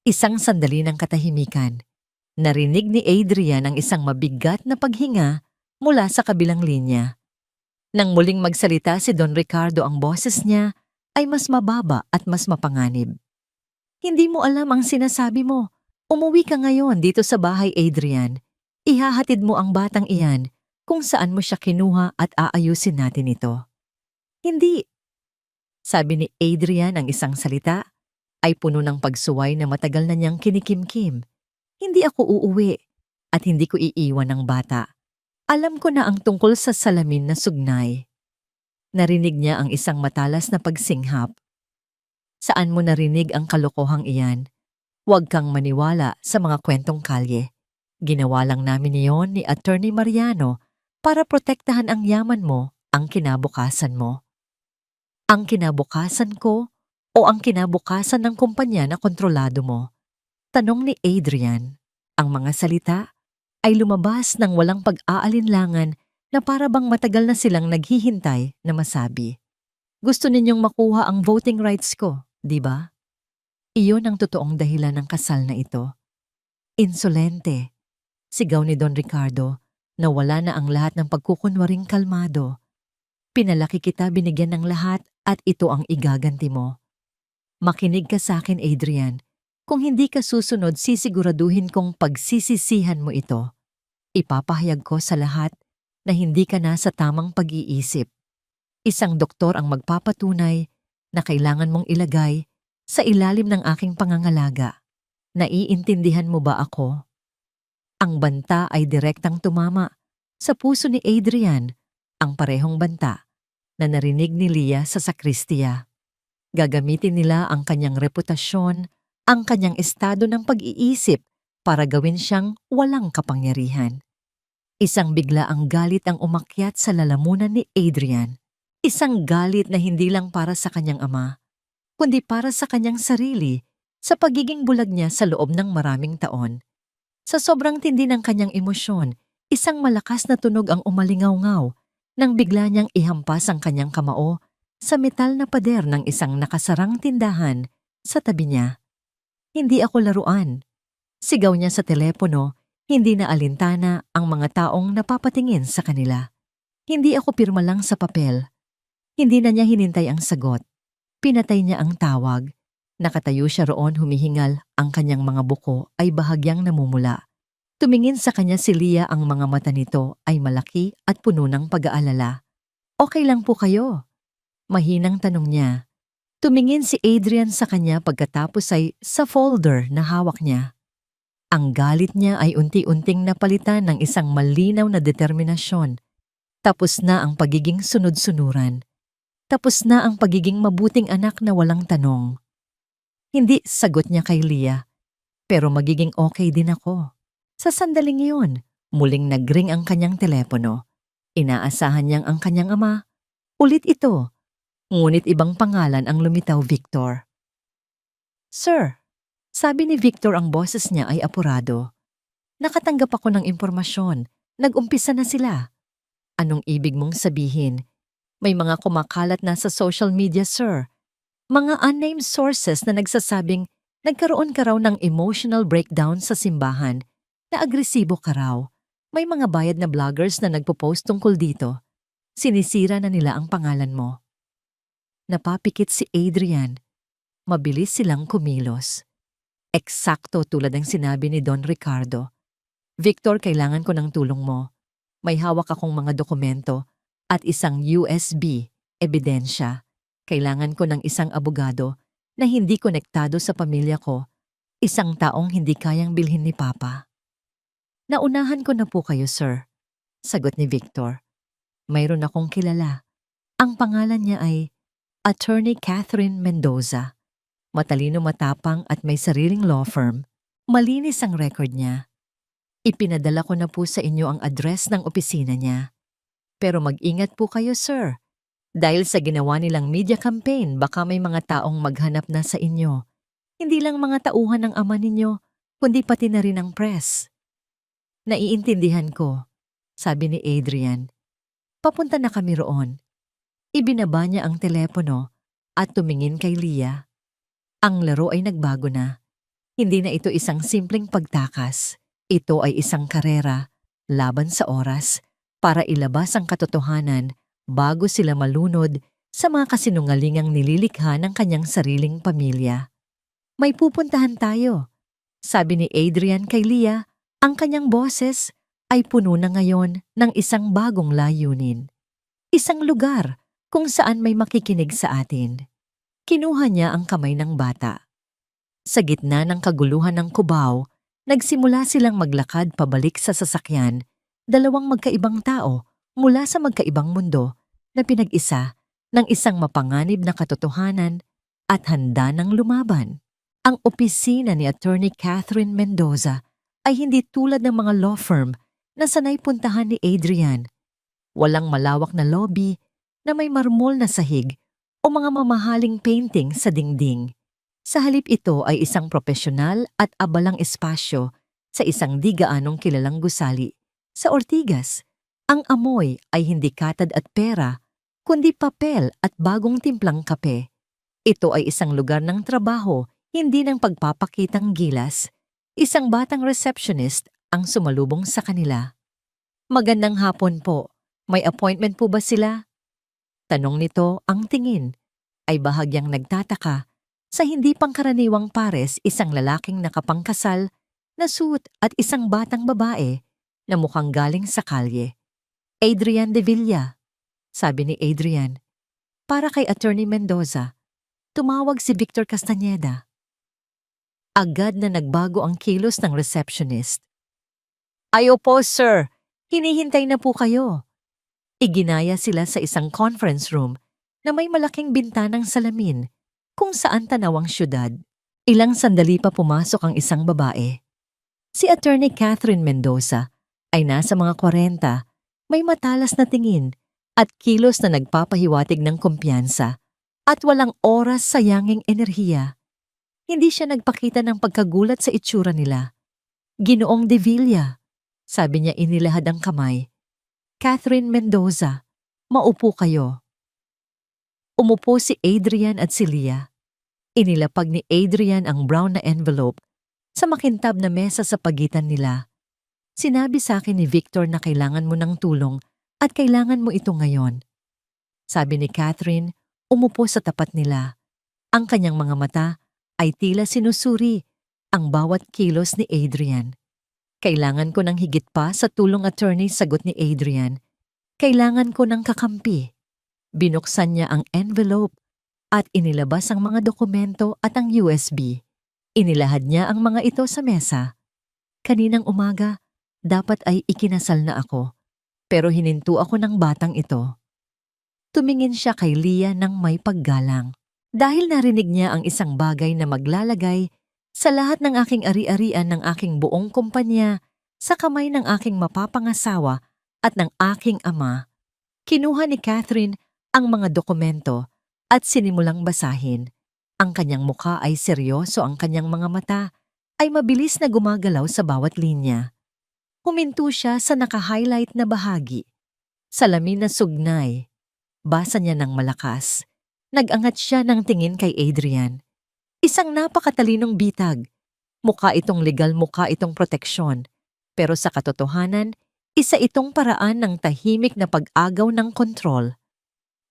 Isang sandali ng katahimikan. Narinig ni Adrian ang isang mabigat na paghinga mula sa kabilang linya. Nang muling magsalita si Don Ricardo, ang boses niya ay mas mababa at mas mapanganib. Hindi mo alam ang sinasabi mo. Umuwi ka ngayon dito sa bahay, Adrian. Ihahatid mo ang batang iyan kung saan mo siya kinuha at aayusin natin ito. Hindi. Sabi ni Adrian, ang isang salita ay puno ng pagsuway na matagal na niyang kinikimkim. Hindi ako uuwi at hindi ko iiwan ang bata. Alam ko na ang tungkol sa salamin na sugnay. Narinig niya ang isang matalas na pagsinghap. Saan mo narinig ang kalokohang iyan? Huwag kang maniwala sa mga kwentong kalye. Ginawa lang namin iyon ni Attorney Mariano para protektahan ang yaman mo, ang kinabukasan mo. Ang kinabukasan ko o ang kinabukasan ng kumpanya na kontrolado mo? Tanong ni Adrian. Ang mga salita ay lumabas ng walang pag-aalinlangan na para bang matagal na silang naghihintay na masabi. Gusto ninyong makuha ang voting rights ko, di ba? Iyon ang totoong dahilan ng kasal na ito. Insolente, sigaw ni Don Ricardo na wala na ang lahat ng pagkukunwaring kalmado. Pinalaki kita, binigyan ng lahat at ito ang igaganti mo. Makinig ka sa akin, Adrian. Kung hindi ka susunod, sisiguraduhin kong pagsisisihan mo ito. Ipapahayag ko sa lahat na hindi ka na sa tamang pag-iisip. Isang doktor ang magpapatunay na kailangan mong ilagay sa ilalim ng aking pangangalaga. Naiintindihan mo ba ako? Ang banta ay direktang tumama sa puso ni Adrian, ang parehong banta na narinig ni Leah sa sakristiya. Gagamitin nila ang kanyang reputasyon, ang kanyang estado ng pag-iisip para gawin siyang walang kapangyarihan. Isang biglaang galit ang umakyat sa lalamunan ni Adrian. Isang galit na hindi lang para sa kanyang ama, kundi para sa kanyang sarili, sa pagiging bulag niya sa loob ng maraming taon. Sa sobrang tindi ng kanyang emosyon, isang malakas na tunog ang umalingaw-ngaw nang bigla niyang ihampas ang kanyang kamao sa metal na pader ng isang nakasarang tindahan sa tabi niya. Hindi ako laruan. Sigaw niya sa telepono, hindi na alintana ang mga taong napapatingin sa kanila. Hindi ako pirma lang sa papel. Hindi na niya hinintay ang sagot. Pinatay niya ang tawag. Nakatayo siya roon humihingal, ang kanyang mga buko ay bahagyang namumula. Tumingin sa kanya si Leah, ang mga mata nito ay malaki at puno ng pag-aalala. Okay lang po kayo? Mahinang tanong niya. Tumingin si Adrian sa kanya pagkatapos ay sa folder na hawak niya. Ang galit niya ay unti-unting napalitan ng isang malinaw na determinasyon. Tapos na ang pagiging sunod-sunuran. Tapos na ang pagiging mabuting anak na walang tanong. Hindi, sagot niya kay Leah. Pero magiging okay din ako. Sa sandaling iyon, muling nagring ang kanyang telepono. Inaasahan niyang ang kanyang ama. Ulit ito. Ngunit ibang pangalan ang lumitaw, Victor. Sir, sabi ni Victor, ang boses niya ay apurado. Nakatanggap ako ng impormasyon. Nag-umpisa na sila. Anong ibig mong sabihin? May mga kumakalat na sa social media, sir. Mga unnamed sources na nagsasabing nagkaroon ka raw ng emotional breakdown sa simbahan, na agresibo ka raw. May mga bayad na vloggers na nagpo-post tungkol dito. Sinisira na nila ang pangalan mo. Napapikit si Adrian. Mabilis silang kumilos. Eksakto tulad ng sinabi ni Don Ricardo. Victor, kailangan ko ng tulong mo. May hawak akong mga dokumento at isang USB, ebidensya. Kailangan ko ng isang abogado na hindi konektado sa pamilya ko, isang taong hindi kayang bilhin ni Papa. Naunahan ko na po kayo, sir. Sagot ni Victor. Mayroon akong kilala. Ang pangalan niya ay Attorney Catherine Mendoza. Matalino, matapang at may sariling law firm. Malinis ang record niya. Ipinadala ko na po sa inyo ang address ng opisina niya. Pero mag-ingat po kayo, sir. Dahil sa ginawa nilang media campaign, baka may mga taong maghanap na sa inyo. Hindi lang mga tauhan ng ama ninyo, kundi pati na rin ang press. Naiintindihan ko, sabi ni Adrian. Papunta na kami roon. Ibinaba niya ang telepono at tumingin kay Leah. Ang laro ay nagbago na. Hindi na ito isang simpleng pagtakas. Ito ay isang karera, laban sa oras, para ilabas ang katotohanan bago sila malunod sa mga kasinungalingang nililikha ng kanyang sariling pamilya. May pupuntahan tayo, sabi ni Adrian kay Leah. Ang kanyang boses ay puno na ngayon ng isang bagong layunin. Isang lugar kung saan may makikinig sa atin. Kinuha niya ang kamay ng bata. Sa gitna ng kaguluhan ng Cubao, nagsimula silang maglakad pabalik sa sasakyan, dalawang magkaibang tao mula sa magkaibang mundo na pinag-isa ng isang mapanganib na katotohanan at handa ng lumaban. Ang opisina ni Attorney Catherine Mendoza ay hindi tulad ng mga law firm na sanay puntahan ni Adrian. Walang malawak na lobby na may marmol na sahig o mga mamahaling painting sa dingding. Sa halip, ito ay isang profesional at abalang espasyo sa isang di gaanong kilalang gusali. Sa Ortigas, ang amoy ay hindi katad at pera, kundi papel at bagong timplang kape. Ito ay isang lugar ng trabaho, hindi ng pagpapakitang gilas. Isang batang receptionist ang sumalubong sa kanila. Magandang hapon po. May appointment po ba sila? Tanong nito, ang tingin ay bahagyang nagtataka sa hindi pangkaraniwang pares, isang lalaking nakapangkasal na suit at isang batang babae na mukhang galing sa kalye. Adrian de Villa, sabi ni Adrian. Para kay Attorney Mendoza, tumawag si Victor Castañeda. Agad na nagbago ang kilos ng receptionist. Ay opo, sir. Hinihintay na po kayo. Iginaya sila sa isang conference room na may malaking bintanang salamin kung saan tanaw ang syudad. Ilang sandali pa pumasok ang isang babae. Si Attorney Catherine Mendoza ay nasa mga 40, may matalas na tingin at kilos na nagpapahiwatig ng kumpiyansa at walang oras sayanging enerhiya. Hindi siya nagpakita ng pagkagulat sa itsura nila. Ginoong de Villa, sabi niya, inilahad ang kamay. Catherine Mendoza, Maupo kayo. Umupo si Adrian at si Leah. Inilapag ni Adrian ang brown na envelope sa makintab na mesa sa pagitan nila. Sinabi sa akin ni Victor na kailangan mo ng tulong at kailangan mo ito ngayon. Sabi ni Catherine, umupo sa tapat nila. Ang kanyang mga mata ay tila sinusuri ang bawat kilos ni Adrian. Kailangan ko ng higit pa sa tulong attorney, sagot ni Adrian. Kailangan ko ng kakampi. Binuksan niya ang envelope at inilabas ang mga dokumento at ang USB. Inilahad niya ang mga ito sa mesa. Kaninang umaga, dapat ay ikinasal na ako, pero hininto ako ng batang ito. Tumingin siya kay Leah ng may paggalang. Dahil narinig niya ang isang bagay na maglalagay sa lahat ng aking ari-arian ng aking buong kumpanya sa kamay ng aking mapapangasawa at ng aking ama. Kinuha ni Catherine ang mga dokumento at sinimulang basahin. Ang kanyang mukha ay seryoso, ang kanyang mga mata ay mabilis na gumagalaw sa bawat linya. Huminto siya sa naka-highlight na bahagi. Salamin na sugnay. Basa niya ng malakas. Nag-angat siya ng tingin kay Adrian. Isang napakatalinong bitag. Mukha itong legal, mukha itong proteksyon. Pero sa katotohanan, isa itong paraan ng tahimik na pag-agaw ng kontrol.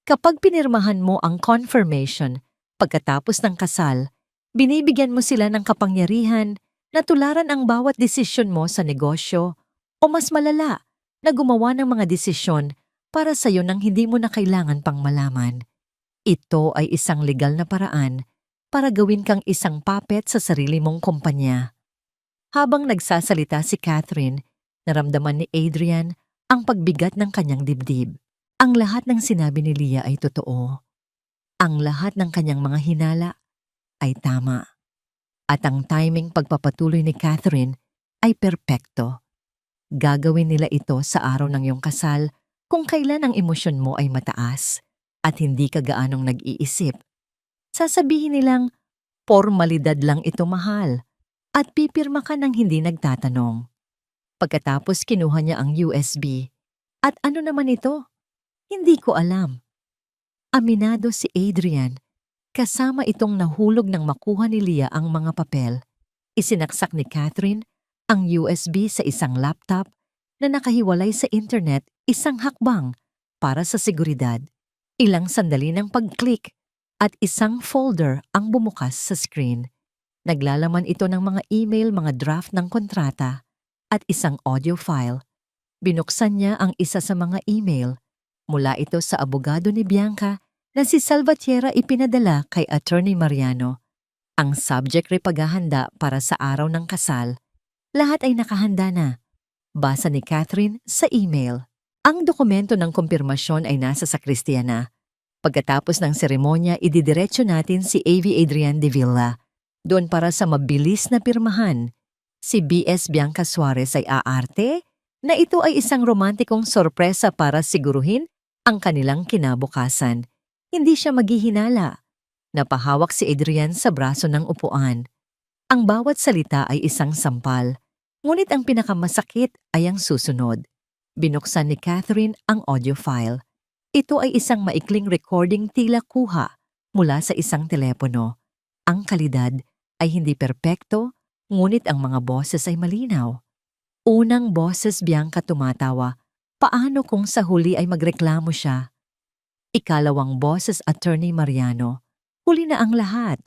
Kapag pinirmahan mo ang confirmation pagkatapos ng kasal, binibigyan mo sila ng kapangyarihan na tularan ang bawat desisyon mo sa negosyo o mas malala na gumawa ng mga desisyon para sa iyo nang hindi mo na kailangan pang malaman. Ito ay isang legal na paraan para gawin kang isang puppet sa sarili mong kumpanya. Habang nagsasalita si Catherine, naramdaman ni Adrian ang pagbigat ng kanyang dibdib. Ang lahat ng sinabi ni Leah ay totoo. Ang lahat ng kanyang mga hinala ay tama. At ang timing pagpapatuloy ni Catherine ay perpekto. Gagawin nila ito sa araw ng iyong kasal kung kailan ang emosyon mo ay mataas at hindi ka gaanong nag-iisip. Sasabihin nilang, formalidad lang ito, mahal, at pipirma ka ng hindi nagtatanong. Pagkatapos kinuha niya ang USB. At ano naman ito? Hindi ko alam. Aminado si Adrian. Kasama itong nahulog nang makuha ni Leah ang mga papel. Isinaksak ni Catherine ang USB sa isang laptop na nakahiwalay sa internet, isang hakbang para sa seguridad. Ilang sandali ng pag-click at isang folder ang bumukas sa screen. Naglalaman ito ng mga email, mga draft ng kontrata at isang audio file. Binuksan niya ang isa sa mga email. Mula ito sa abogado ni Bianca na si Salvatierra, ipinadala kay Attorney Mariano. Ang subject ay paghahanda para sa araw ng kasal. Lahat ay nakahanda na. Basa ni Catherine sa email. Ang dokumento ng kumpirmasyon ay nasa sakristiya na. Pagkatapos ng seremonya, ididiretso natin si A.V. Adrian de Villa. Doon para sa mabilis na pirmahan. Si B.S. Bianca Suarez ay aarte na ito ay isang romantikong sorpresa para siguruhin ang kanilang kinabukasan. Hindi siya maghihinala. Napahawak si Adrian sa braso ng upuan. Ang bawat salita ay isang sampal. Ngunit ang pinakamasakit ay ang susunod. Binuksan ni Catherine ang audio file. Ito ay isang maikling recording tila kuha mula sa isang telepono. Ang kalidad ay hindi perpekto, ngunit ang mga boses ay malinaw. Unang boses, Bianca tumatawa. Paano kung sa huli ay magreklamo siya? Ikalawang boses, Attorney Mariano. Huli na ang lahat.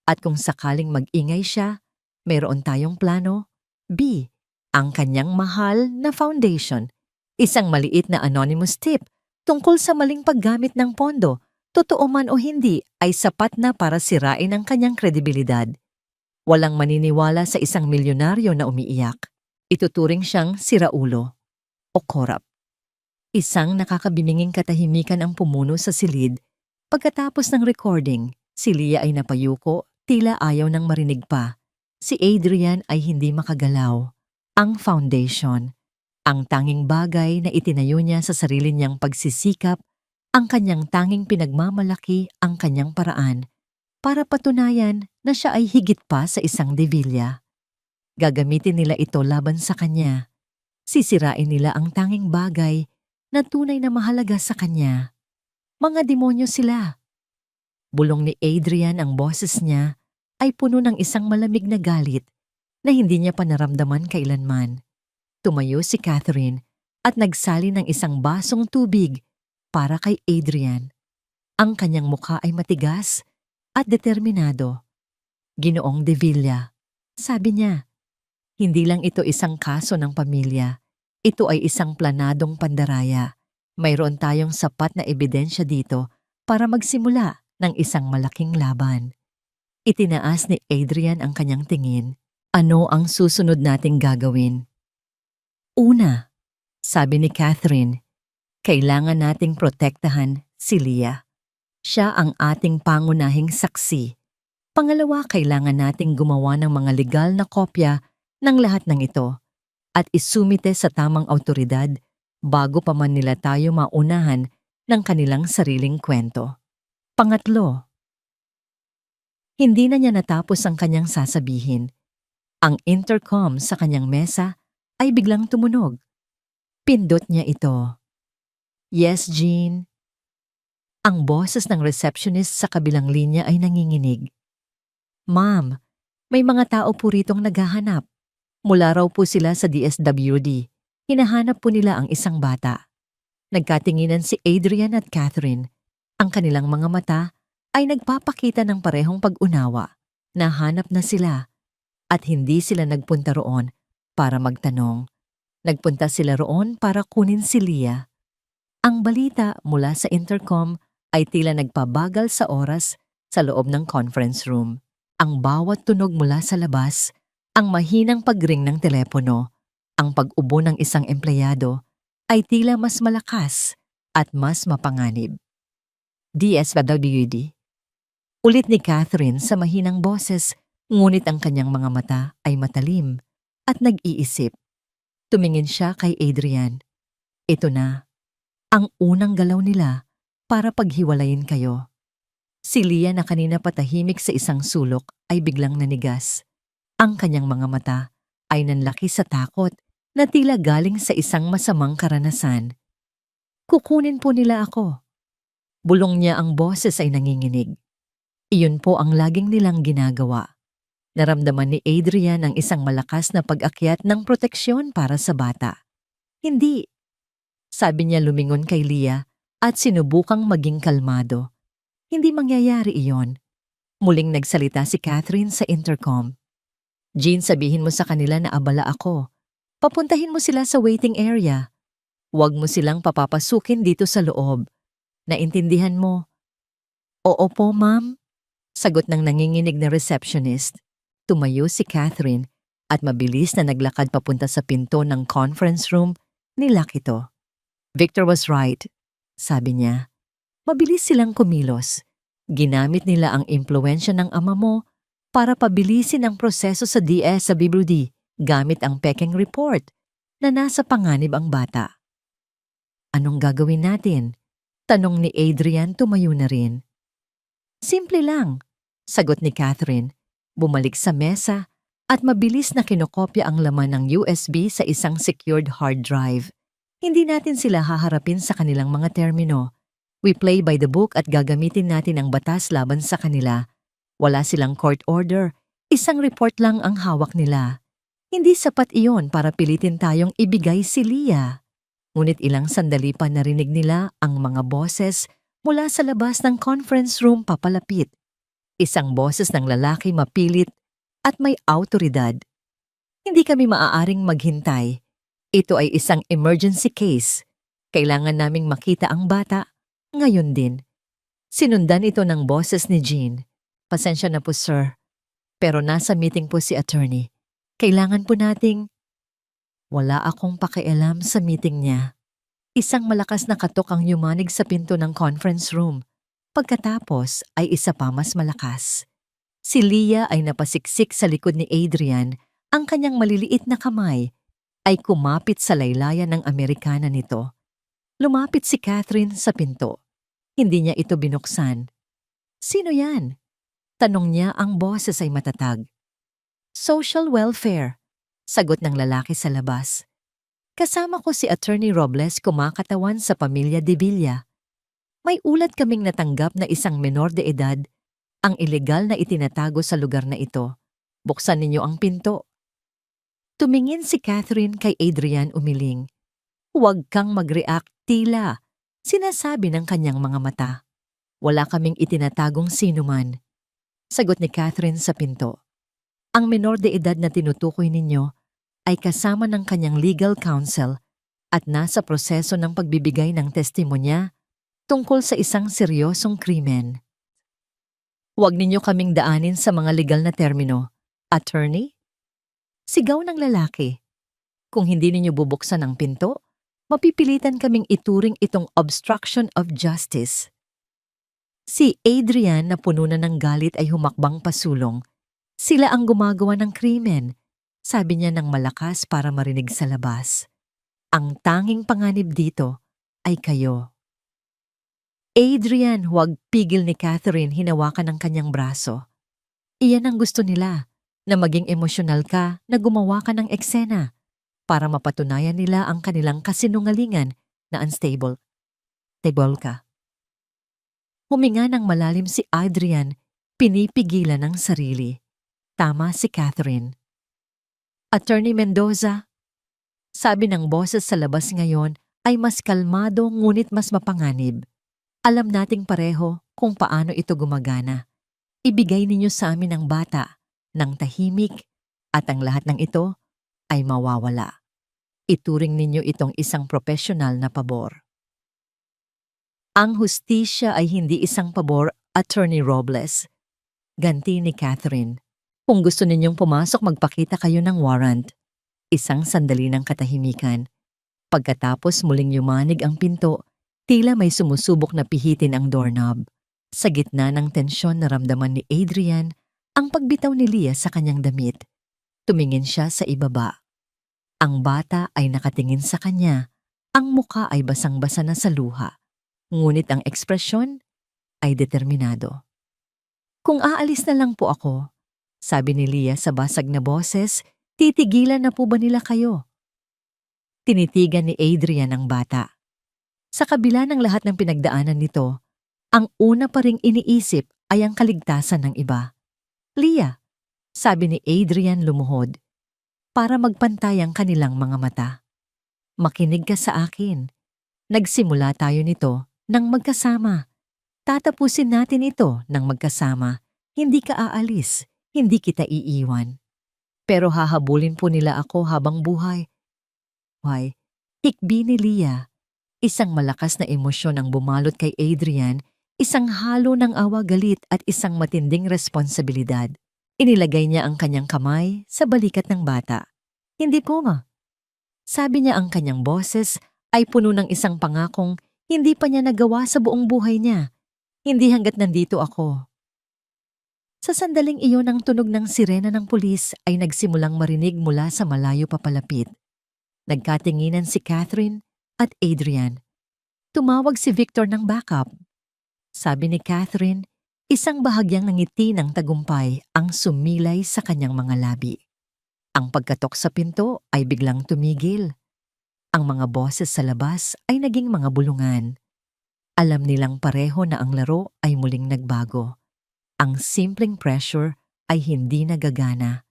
At kung sakaling mag-ingay siya, mayroon tayong plano. B. Ang kanyang mahal na foundation. Isang maliit na anonymous tip tungkol sa maling paggamit ng pondo, totoo man o hindi, ay sapat na para sirain ang kanyang kredibilidad. Walang maniniwala sa isang milyonaryo na umiiyak. Ituturing siyang siraulo o korap. Isang nakakabininging katahimikan ang pumuno sa silid. Pagkatapos ng recording, si Leah ay napayuko, tila ayaw nang marinig pa. Si Adrian ay hindi makagalaw. Ang foundation, ang tanging bagay na itinayo niya sa sarili niyang pagsisikap, ang kanyang tanging pinagmamalaki, ang kanyang paraan, para patunayan na siya ay higit pa sa isang De Villa. Gagamitin nila ito laban sa kanya. Sisirain nila ang tanging bagay na tunay na mahalaga sa kanya. Mga demonyo sila. Bulong ni Adrian, ang boses niya ay puno ng isang malamig na galit na hindi niya pa naramdaman kailanman. Tumayo si Catherine at nagsali ng isang basong tubig para kay Adrian. Ang kanyang mukha ay matigas at determinado. "Ginoong De Villa," sabi niya, "hindi lang ito isang kaso ng pamilya. Ito ay isang planadong pandaraya. Mayroon tayong sapat na ebidensya dito para magsimula ng isang malaking laban." Itinaas ni Adrian ang kanyang tingin. "Ano ang susunod nating gagawin?" "Una," sabi ni Catherine, "kailangan nating protektahan si Leah. Siya ang ating pangunahing saksi. Pangalawa, kailangan nating gumawa ng mga legal na kopya ng lahat ng ito at isumite sa tamang awtoridad bago pa man nila tayo maunahan ng kanilang sariling kwento. Pangatlo." Hindi na niya natapos ang kanyang sasabihin. Ang intercom sa kanyang mesa ay biglang tumunog. Pindot niya ito. "Yes, Jean?" Ang boses ng receptionist sa kabilang linya ay nanginginig. "Ma'am, may mga tao po ritong naghahanap. Mula raw po sila sa DSWD. Hinahanap po nila ang isang bata." Nagkatinginan si Adrian at Catherine. Ang kanilang mga mata ay nagpapakita ng parehong pag-unawa. Nahanap na sila at hindi sila nagpunta roon para magtanong. Nagpunta sila roon para kunin si Leah. Ang balita mula sa intercom ay tila nagpabagal sa oras sa loob ng conference room. Ang bawat tunog mula sa labas, ang mahinang pagring ng telepono, ang pag-ubo ng isang empleyado ay tila mas malakas at mas mapanganib. "DSWD." Ulit ni Catherine sa mahinang boses, ngunit ang kanyang mga mata ay matalim at nag-iisip. Tumingin siya kay Adrian. "Ito na, ang unang galaw nila para paghiwalayin kayo." Si Leah, na kanina patahimik sa isang sulok, ay biglang nanigas. Ang kanyang mga mata ay nanlaki sa takot na tila galing sa isang masamang karanasan. "Kukunin po nila ako." Bulong niya, ang boses ay nanginginig. Iyon po ang laging nilang ginagawa. Naramdaman ni Adrian ang isang malakas na pag-akyat ng proteksyon para sa bata. "Hindi," sabi niya lumingon kay Leah at sinubukang maging kalmado. "Hindi mangyayari iyon." Muling nagsalita si Catherine sa intercom. "Jean, sabihin mo sa kanila na abala ako. Papuntahin mo sila sa waiting area. Huwag mo silang papapasukin dito sa loob. Naintindihan mo?" "Oo po, ma'am," sagot ng nanginginig na receptionist. Tumayo si Catherine at mabilis na naglakad papunta sa pinto ng conference room. Nilak ito. "Victor was right," sabi niya. Mabilis silang kumilos. Ginamit nila ang impluwensya ng ama mo para pabilisin ang proseso sa DSWD gamit ang peking report na nasa panganib ang bata. "Anong gagawin natin?" tanong ni Adrian. Tumayo na rin. "Simple lang," sagot ni Catherine. Bumalik sa mesa at mabilis na kinokopya ang laman ng USB sa isang secured hard drive. Hindi natin sila haharapin sa kanilang mga termino. We play by the book at gagamitin natin ang batas laban sa kanila. Wala silang court order. Isang report lang ang hawak nila. Hindi sapat iyon para pilitin tayong ibigay si Leah. Ngunit ilang sandali pa narinig nila ang mga boses mula sa labas ng conference room papalapit. Isang boses ng lalaki mapilit at may awtoridad. "Hindi kami maaaring maghintay. Ito ay isang emergency case. Kailangan naming makita ang bata ngayon din." Sinundan ito ng boses ni Jean. "Pasensya na po, sir. Pero nasa meeting po si attorney. Kailangan po nating..." Wala akong pakialam sa meeting niya. Isang malakas na katok ang yumanig sa pinto ng conference room. Pagkatapos ay isa pa mas malakas. Si Leah ay napasiksik sa likod ni Adrian. Ang kanyang maliliit na kamay ay kumapit sa laylayan ng Amerikana nito. Lumapit si Catherine sa pinto. Hindi niya ito binuksan. "Sino yan?" tanong niya. Ang boses ay matatag. "Social welfare," sagot ng lalaki sa labas. Kasama ko si Attorney Robles kumakatawan sa pamilya de Villa. May ulat kaming natanggap na isang menor de edad ang ilegal na itinatago sa lugar na ito. Buksan ninyo ang pinto. Tumingin si Catherine kay Adrian umiling. Huwag kang mag-react, tila. Sinasabi ng kanyang mga mata. Wala kaming itinatagong sinuman. Sagot ni Catherine sa pinto. Ang menor de edad na tinutukoy ninyo ay kasama ng kanyang legal counsel at nasa proseso ng pagbibigay ng testimonya tungkol sa isang seryosong krimen. Huwag ninyo kaming daanin sa mga legal na termino. Attorney? Sigaw ng lalaki. Kung hindi ninyo bubuksan ang pinto, mapipilitan kaming ituring itong obstruction of justice. Si Adrian na puno na ng galit ay humakbang pasulong. Sila ang gumagawa ng krimen, sabi niya ng malakas para marinig sa labas. Ang tanging panganib dito ay kayo. Adrian, huwag, pigil ni Catherine, hinawakan ang kanyang braso. Iyan ang gusto nila, na maging emosyonal ka na gumawa ka ng eksena para mapatunayan nila ang kanilang kasinungalingan na unstable. Stable ka. Huminga ng malalim si Adrian, pinipigilan ng sarili. Tama si Catherine. Attorney Mendoza, sabi ng boses sa labas ngayon ay mas kalmado ngunit mas mapanganib. Alam nating pareho kung paano ito gumagana. Ibigay ninyo sa amin ang bata ng tahimik at ang lahat ng ito ay mawawala. Ituring ninyo itong isang profesional na pabor. Ang hustisya ay hindi isang pabor, Attorney Robles. Ganti ni Catherine. Kung gusto ninyong pumasok, magpakita kayo ng warrant. Isang sandali ng katahimikan. Pagkatapos muling yumanig ang pinto, tila may sumusubok na pihitin ang doorknob. Sa gitna ng tensyon na ramdaman ni Adrian, ang pagbitaw ni Leah sa kanyang damit. Tumingin siya sa ibaba. Ang bata ay nakatingin sa kanya. Ang muka ay basang-basa na sa luha. Ngunit ang ekspresyon ay determinado. Kung aalis na lang po ako, sabi ni Leah sa basag na boses, titigilan na po ba nila kayo? Tinitigan ni Adrian ang bata. Sa kabila ng lahat ng pinagdaanan nito, ang una pa ring iniisip ay ang kaligtasan ng iba. Leah, sabi ni Adrian lumuhod, para magpantay ang kanilang mga mata. Makinig ka sa akin. Nagsimula tayo nito nang magkasama. Tatapusin natin ito nang magkasama. Hindi ka aalis, hindi kita iiwan. Pero hahabulin po nila ako habang buhay. Why? Hikbi ni Leah. Isang malakas na emosyon ang bumalot kay Adrian, isang halo ng awa, galit at isang matinding responsibilidad. Inilagay niya ang kanyang kamay sa balikat ng bata. Hindi po ma. Sabi niya, ang kanyang boses ay puno ng isang pangakong hindi pa niya nagawa sa buong buhay niya. Hindi hanggat nandito ako. Sa sandaling iyon, ang tunog ng sirena ng pulis ay nagsimulang marinig mula sa malayo papalapit. Nagkatinginan si Catherine at Adrian. Tumawag si Victor ng backup. Sabi ni Catherine, isang bahagyang ngiti ng tagumpay ang sumilay sa kanyang mga labi. Ang pagkatok sa pinto ay biglang tumigil. Ang mga boses sa labas ay naging mga bulungan. Alam nilang pareho na ang laro ay muling nagbago. Ang simpleng pressure ay hindi nagagana.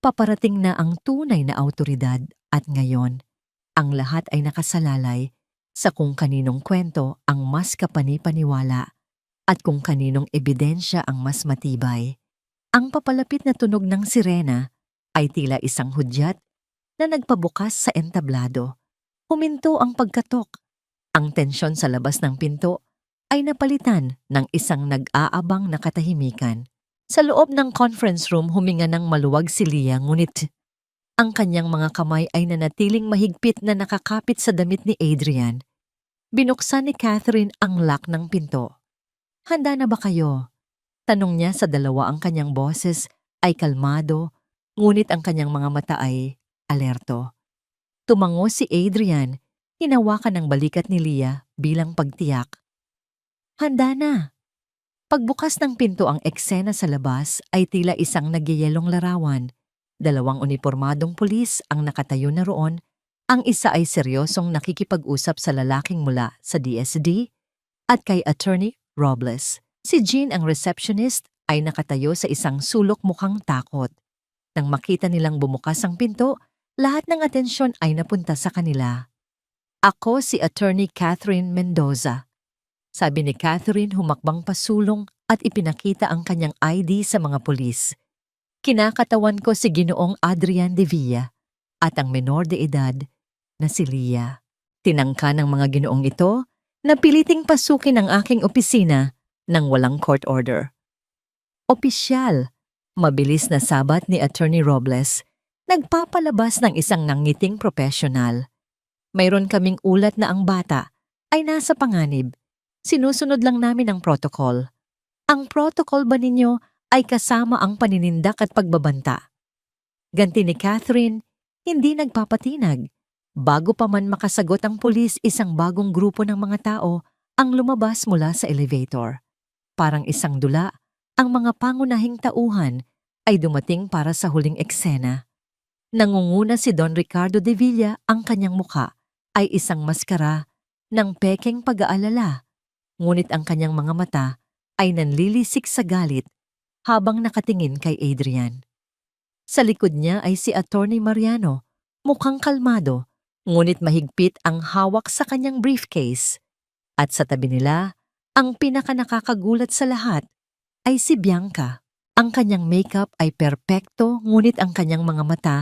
Paparating na ang tunay na awtoridad at ngayon, ang lahat ay nakasalalay sa kung kaninong kwento ang mas kapani-paniwala at kung kaninong ebidensya ang mas matibay. Ang papalapit na tunog ng sirena ay tila isang hudyat na nagpabukas sa entablado. Huminto ang pagkatok. Ang tensyon sa labas ng pinto ay napalitan ng isang nag-aabang na katahimikan. Sa loob ng conference room, huminga ng maluwag si Leah, ngunit ang kanyang mga kamay ay nanatiling mahigpit na nakakapit sa damit ni Adrian. Binuksan ni Catherine ang lock ng pinto. Handa na ba kayo? Tanong niya sa dalawa. Ang kanyang boses ay kalmado, ngunit ang kanyang mga mata ay alerto. Tumango si Adrian, hinawakan ng balikat ni Leah bilang pagtiyak. Handa na. Pagbukas ng pinto, ang eksena sa labas ay tila isang nagyayelong larawan. Dalawang unipormadong pulis ang nakatayo na roon Ang isa ay seryosong nakikipag-usap sa lalaking mula sa DSD at kay Attorney Robles. Si Jean ang receptionist ay nakatayo sa isang sulok mukhang takot. Nang makita nilang bumukas ang pinto, lahat ng atensyon ay napunta sa kanila. Ako si Attorney Catherine Mendoza. Sabi ni Catherine humakbang pasulong at ipinakita ang kanyang ID sa mga pulis. Kinakatawan ko si Ginoong Adrian de Villa at ang menor de edad na si Lia. Tinangka ng mga ginoong ito na piliting pasukin ang aking opisina nang walang court order. Opisyal, mabilis na sabat ni Attorney Robles, nagpapalabas ng isang nangiting profesional. Mayroon kaming ulat na ang bata ay nasa panganib. Sinusunod lang namin ang protocol. Ang protocol ba ninyo ay kasama ang paninindak at pagbabanta? Ganti ni Catherine, hindi nagpapatinag. Bago pa man makasagot ang pulis, isang bagong grupo ng mga tao ang lumabas mula sa elevator. Parang isang dula, ang mga pangunahing tauhan ay dumating para sa huling eksena. Nangunguna si Don Ricardo de Villa, ang kanyang muka ay isang maskara ng pekeng pag-aalala, ngunit ang kanyang mga mata ay nanlilisik sa galit habang nakatingin kay Adrian. Sa likod niya ay si Attorney Mariano, mukhang kalmado, ngunit mahigpit ang hawak sa kanyang briefcase. At sa tabi nila, ang pinakanakakagulat sa lahat ay si Bianca. Ang kanyang makeup ay perpekto, ngunit ang kanyang mga mata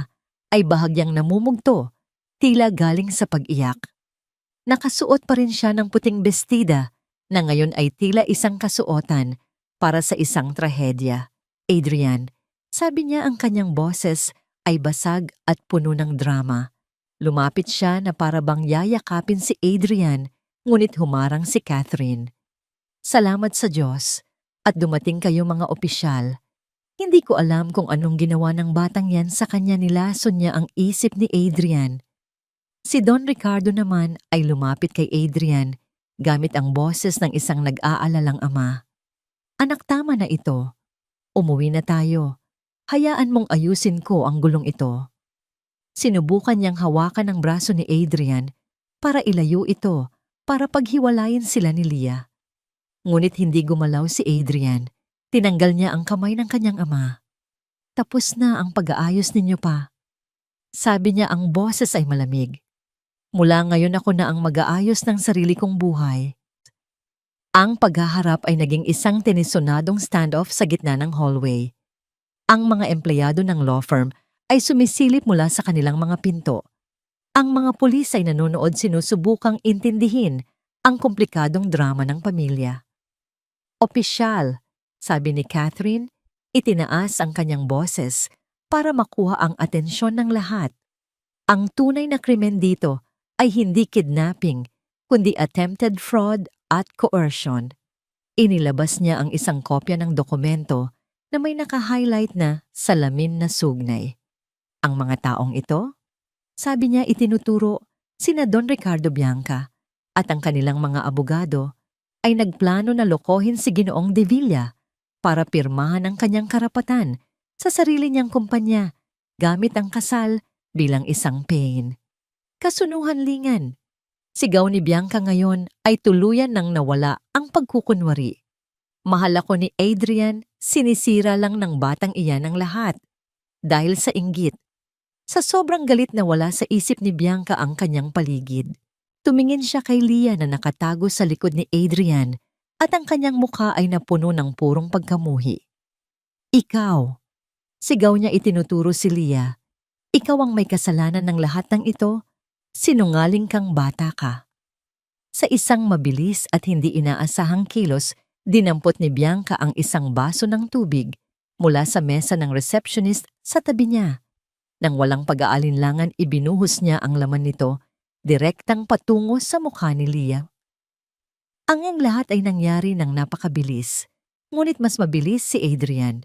ay bahagyang namumugto, tila galing sa pag-iyak. Nakasuot pa rin siya ng puting bestida na ngayon ay tila isang kasuotan para sa isang trahedya. Adrian, sabi niya, ang kanyang boses ay basag at puno ng drama. Lumapit siya na para bang yayakapin si Adrian, ngunit humarang si Catherine. Salamat sa Diyos at dumating kayo mga opisyal. Hindi ko alam kung anong ginawa ng batang yan sa kanya, nilason niya ang isip ni Adrian. Si Don Ricardo naman ay lumapit kay Adrian gamit ang boses ng isang nag-aalalang ama. Anak, tama na ito. Umuwi na tayo. Hayaan mong ayusin ko ang gulong ito. Sinubukan niyang hawakan ang braso ni Adrian para ilayo ito para paghiwalayin sila ni Lia. Ngunit hindi gumalaw si Adrian. Tinanggal niya ang kamay ng kanyang ama. Tapos na ang pag-aayos ninyo pa. Sabi niya, ang boses ay malamig. Mula ngayon ako na ang mag-aayos ng sarili kong buhay. Ang paghaharap ay naging isang tenisonadong standoff sa gitna ng hallway. Ang mga empleyado ng law firm ay sumisilip mula sa kanilang mga pinto. Ang mga pulis ay nanonood, sinusubukang intindihin ang komplikadong drama ng pamilya. Opisyal, sabi ni Catherine, itinaas ang kanyang boses para makuha ang atensyon ng lahat. Ang tunay na krimen dito ay hindi kidnapping, kundi attempted fraud at coercion. Inilabas niya ang isang kopya ng dokumento na may naka-highlight na salamin na sugnay. Ang mga taong ito, sabi niya, itinuturo sina Don Ricardo Bianca at ang kanilang mga abogado ay nagplano na lokohin si Ginoong de Villa para pirmahan ang kanyang karapatan sa sarili niyang kumpanya gamit ang kasal bilang isang pain. Kasunuhan-lingan. Sigaw ni Bianca ngayon ay tuluyan nang nawala ang pagkukunwari. Mahal ako ni Adrian, sinisira lang ng batang iyan ang lahat. Dahil sa inggit. Sa sobrang galit na wala sa isip ni Bianca ang kanyang paligid. Tumingin siya kay Lia na nakatago sa likod ni Adrian at ang kanyang mukha ay napuno ng purong pagkamuhi. Ikaw. Sigaw niya, itinuturo si Lia. Ikaw ang may kasalanan ng lahat ng ito. Sinungaling kang bata ka. Sa isang mabilis at hindi inaasahang kilos, dinampot ni Bianca ang isang baso ng tubig mula sa mesa ng receptionist sa tabi niya. Nang walang pag-aalinlangan, ibinuhos niya ang laman nito, direktang patungo sa mukha ni Lia. Ang lahat ay nangyari ng napakabilis, ngunit mas mabilis si Adrian.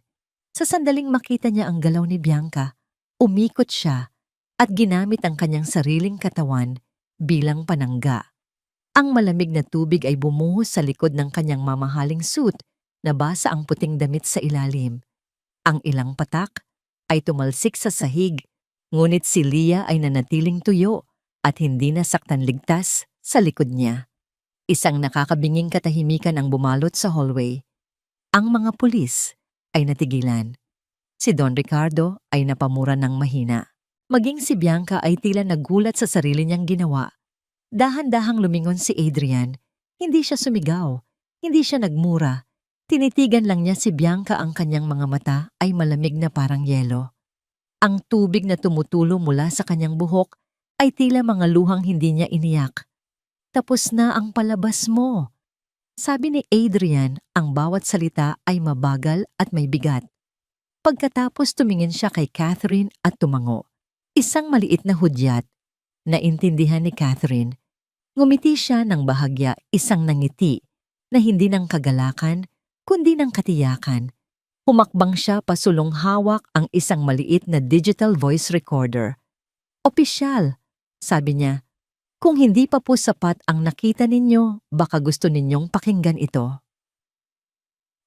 Sa sandaling makita niya ang galaw ni Bianca, umikot siya at ginamit ang kanyang sariling katawan bilang panangga. Ang malamig na tubig ay bumuhos sa likod ng kanyang mamahaling suit, nabasa ang puting damit sa ilalim. Ang ilang patak ay tumalsik sa sahig, ngunit si Lia ay nanatiling tuyo at hindi nasaktan ligtas sa likod niya. Isang nakakabinging katahimikan ang bumalot sa hallway. Ang mga pulis ay natigilan. Si Don Ricardo ay napamura ng mahina. Maging si Bianca ay tila nagulat sa sarili niyang ginawa. Dahan-dahang lumingon si Adrian. Hindi siya sumigaw. Hindi siya nagmura. Tinitigan lang niya si Bianca, ang kanyang mga mata ay malamig na parang yelo. Ang tubig na tumutulo mula sa kanyang buhok ay tila mga luhang hindi niya iniyak. Tapos na ang palabas mo. Sabi ni Adrian, ang bawat salita ay mabagal at may bigat. Pagkatapos tumingin siya kay Catherine at tumango. Isang maliit na hudyat. Naintindihan ni Catherine. Ngumiti siya ng bahagya, isang nangiti na hindi ng kagalakan kundi ng katiyakan. Humakbang siya pasulong, hawak ang isang maliit na digital voice recorder. "Opisyal," sabi niya, "kung hindi pa po sapat ang nakita ninyo, baka gusto ninyong pakinggan ito."